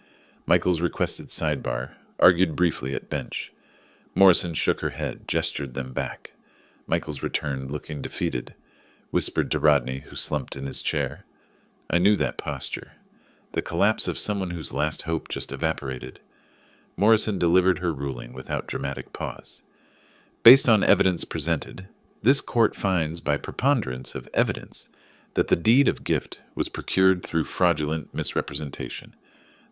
Michaels requested sidebar, argued briefly at bench. Morrison shook her head, gestured them back. Michaels returned, looking defeated, whispered to Rodney, who slumped in his chair. I knew that posture. The collapse of someone whose last hope just evaporated. Morrison delivered her ruling without dramatic pause. Based on evidence presented, this court finds by preponderance of evidence that the deed of gift was procured through fraudulent misrepresentation.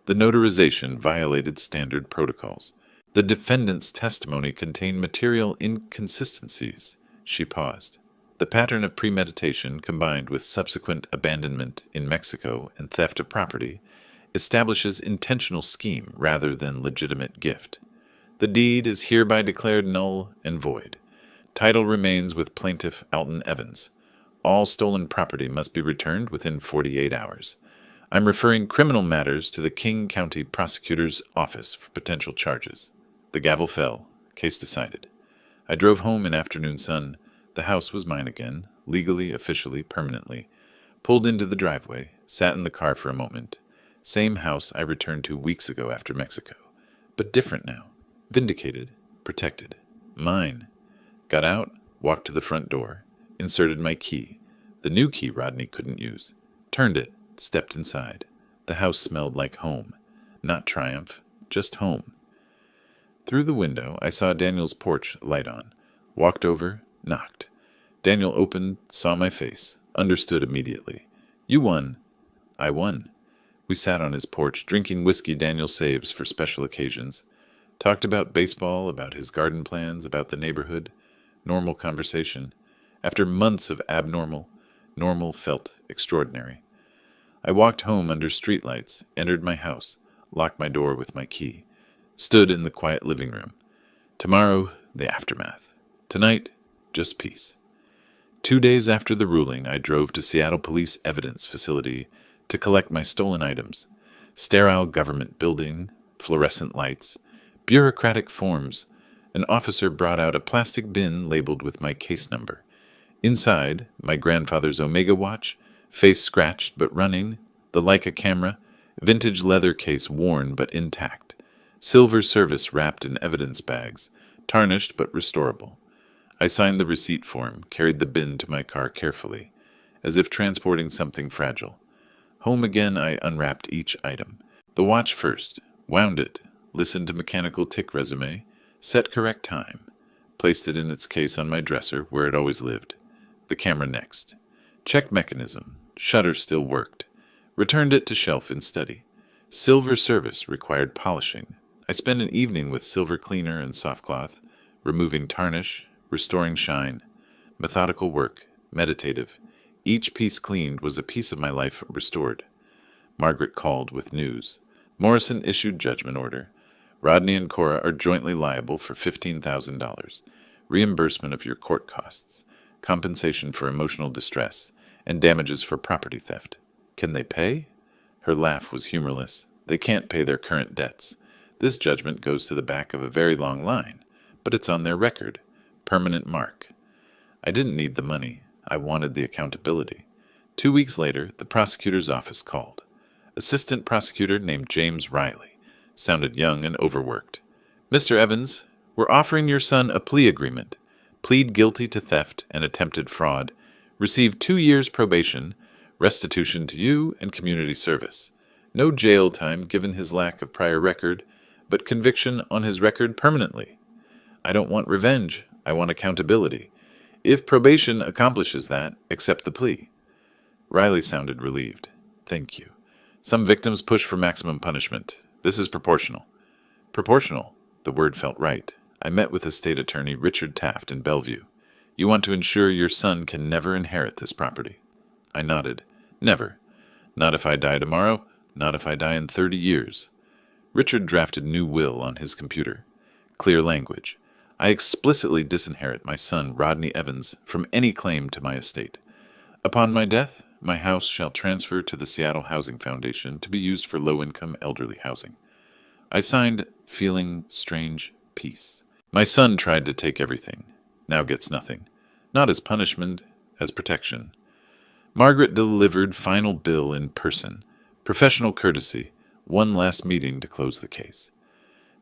The notarization violated standard protocols. The defendant's testimony contained material inconsistencies. She paused. The pattern of premeditation, combined with subsequent abandonment in Mexico and theft of property, establishes intentional scheme rather than legitimate gift. The deed is hereby declared null and void. Title remains with plaintiff Alton Evans. All stolen property must be returned within 48 hours. I'm referring criminal matters to the King County Prosecutor's Office for potential charges. The gavel fell. Case decided. I drove home in afternoon sun. The house was mine again, legally, officially, permanently. Pulled into the driveway, sat in the car for a moment. Same house I returned to weeks ago after Mexico. But different now. Vindicated. Protected. Mine. Got out, walked to the front door. Inserted my key. The new key Rodney couldn't use. Turned it. Stepped inside. The house smelled like home. Not triumph. Just home. Through the window, I saw Daniel's porch light on. Walked over, knocked. Daniel opened, saw my face, understood immediately. You won. I won. We sat on his porch, drinking whiskey Daniel saves for special occasions. Talked about baseball, about his garden plans, about the neighborhood. Normal conversation. After months of abnormal, normal felt extraordinary. I walked home under streetlights, entered my house. locked my door with my key, stood in the quiet living room. Tomorrow, the aftermath. Tonight, just peace. 2 days after the ruling, I drove to Seattle Police Evidence Facility to collect my stolen items. Sterile government building, fluorescent lights, bureaucratic forms. An officer brought out a plastic bin labeled with my case number. Inside, my grandfather's Omega watch, face scratched but running, the Leica camera, vintage leather case worn but intact, silver service wrapped in evidence bags, tarnished but restorable. I signed the receipt form, carried the bin to my car carefully, as if transporting something fragile. Home again, I unwrapped each item. The watch first, wound it, listened to mechanical tick resume, set correct time, placed it in its case on my dresser where it always lived. The camera next. Check mechanism, shutter still worked. Returned it to shelf in study. Silver service required polishing. I spent an evening with silver cleaner and soft cloth, removing tarnish, restoring shine. Methodical work, meditative. Each piece cleaned was a piece of my life restored. Margaret called with news. Morrison issued judgment order. Rodney and Cora are jointly liable for $15,000. Reimbursement of your court costs. Compensation for emotional distress, and damages for property theft. Can they pay? Her laugh was humorless. They can't pay their current debts. This judgment goes to the back of a very long line, but it's on their record. Permanent mark. I didn't need the money. I wanted the accountability. 2 weeks later, the prosecutor's office called. Assistant prosecutor named James Riley. Sounded young and overworked. Mr. Evans, we're offering your son a plea agreement. Plead guilty to theft and attempted fraud, receive 2 years probation, restitution to you, and community service. No jail time given his lack of prior record, but conviction on his record permanently. I don't want revenge. I want accountability. If probation accomplishes that, accept the plea. Riley sounded relieved. Thank you. Some victims push for maximum punishment. This is proportional. Proportional. The word felt right. I met with Estate Attorney Richard Taft in Bellevue. You want to ensure your son can never inherit this property. I nodded. Never. Not if I die tomorrow, not if I die in 30 years. Richard drafted new will on his computer. Clear language. I explicitly disinherit my son Rodney Evans from any claim to my estate. Upon my death, my house shall transfer to the Seattle Housing Foundation to be used for low-income elderly housing. I signed, feeling strange peace. My son tried to take everything, now gets nothing. Not as punishment, as protection. Margaret delivered final bill in person. Professional courtesy. One last meeting to close the case.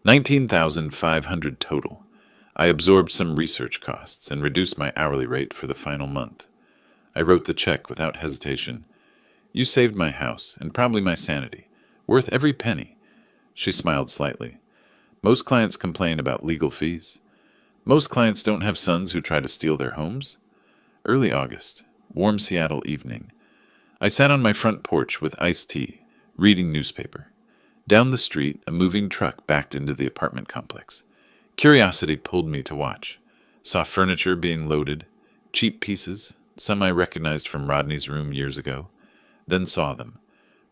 $19,500 total. I absorbed some research costs and reduced my hourly rate for the final month. I wrote the check without hesitation. You saved my house, and probably my sanity. Worth every penny. She smiled slightly. Most clients complain about legal fees. Most clients don't have sons who try to steal their homes. Early August. Warm Seattle evening. I sat on my front porch with iced tea, reading newspaper. Down the street, a moving truck backed into the apartment complex. Curiosity pulled me to watch. Saw furniture being loaded, cheap pieces, some I recognized from Rodney's room years ago. Then saw them.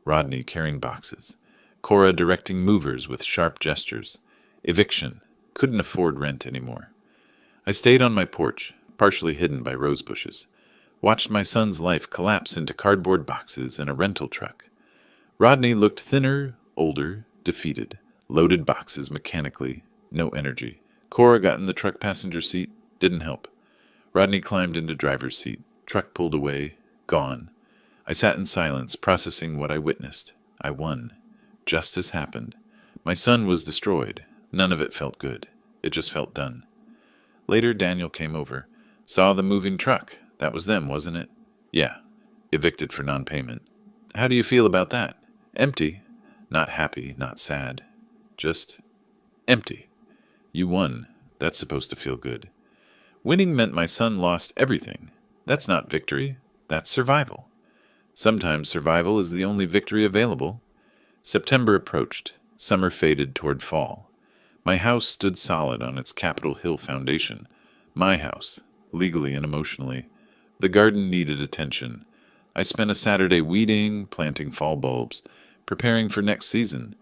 Rodney carrying boxes. Cora directing movers with sharp gestures. Eviction. Couldn't afford rent anymore. I stayed on my porch, partially hidden by rose bushes. Watched my son's life collapse into cardboard boxes in a rental truck. Rodney looked thinner, older, defeated. Loaded boxes mechanically. No energy. Cora got in the truck passenger seat. Didn't help. Rodney climbed into driver's seat. Truck pulled away. Gone. I sat in silence, processing what I witnessed. I won. Justice happened. My son was destroyed. None of it felt good. It just felt done. Later, Daniel came over. Saw the moving truck. That was them, wasn't it? Yeah. Evicted for non-payment. How do you feel about that? Empty. Not happy, not sad. Just empty. You won. That's supposed to feel good. Winning meant my son lost everything. That's not victory. That's survival. Sometimes survival is the only victory available. September approached. Summer faded toward fall. My house stood solid on its Capitol Hill foundation. My house, legally and emotionally. The garden needed attention. I spent a Saturday weeding, planting fall bulbs, preparing for next season.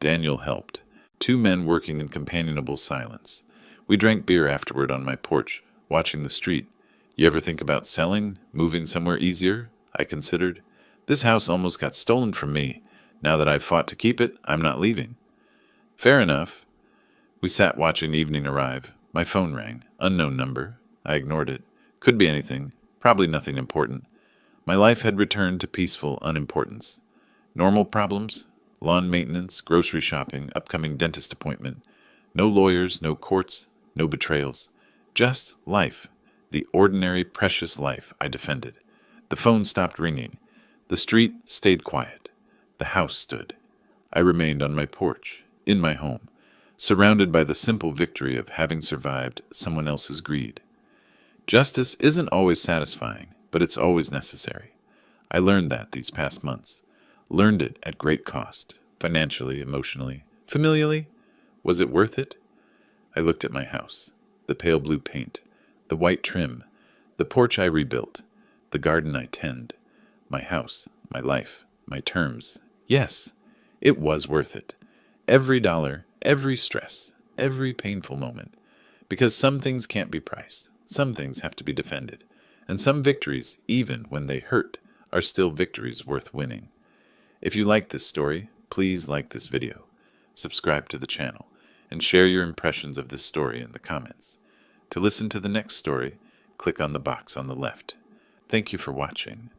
Daniel helped. Two men working in companionable silence. We drank beer afterward on my porch, watching the street. You ever think about selling, moving somewhere easier? I considered. This house almost got stolen from me. Now that I've fought to keep it, I'm not leaving. Fair enough. We sat watching evening arrive. My phone rang. Unknown number. I ignored it. Could be anything. Probably nothing important. My life had returned to peaceful unimportance. Normal problems? Lawn maintenance, grocery shopping, upcoming dentist appointment. No lawyers, no courts, no betrayals. Just life. The ordinary, precious life I defended. The phone stopped ringing. The street stayed quiet. The house stood. I remained on my porch, in my home, surrounded by the simple victory of having survived someone else's greed. Justice isn't always satisfying, but it's always necessary. I learned that these past months. Learned it at great cost, financially, emotionally, familially. Was it worth it? I looked at my house, the pale blue paint, the white trim, the porch I rebuilt, the garden I tend, my house, my life, my terms. Yes, it was worth it. Every dollar, every stress, every painful moment. Because some things can't be priced, some things have to be defended, and some victories, even when they hurt, are still victories worth winning. If you like this story, please like this video, subscribe to the channel, and share your impressions of this story in the comments. To listen to the next story, click on the box on the left. Thank you for watching.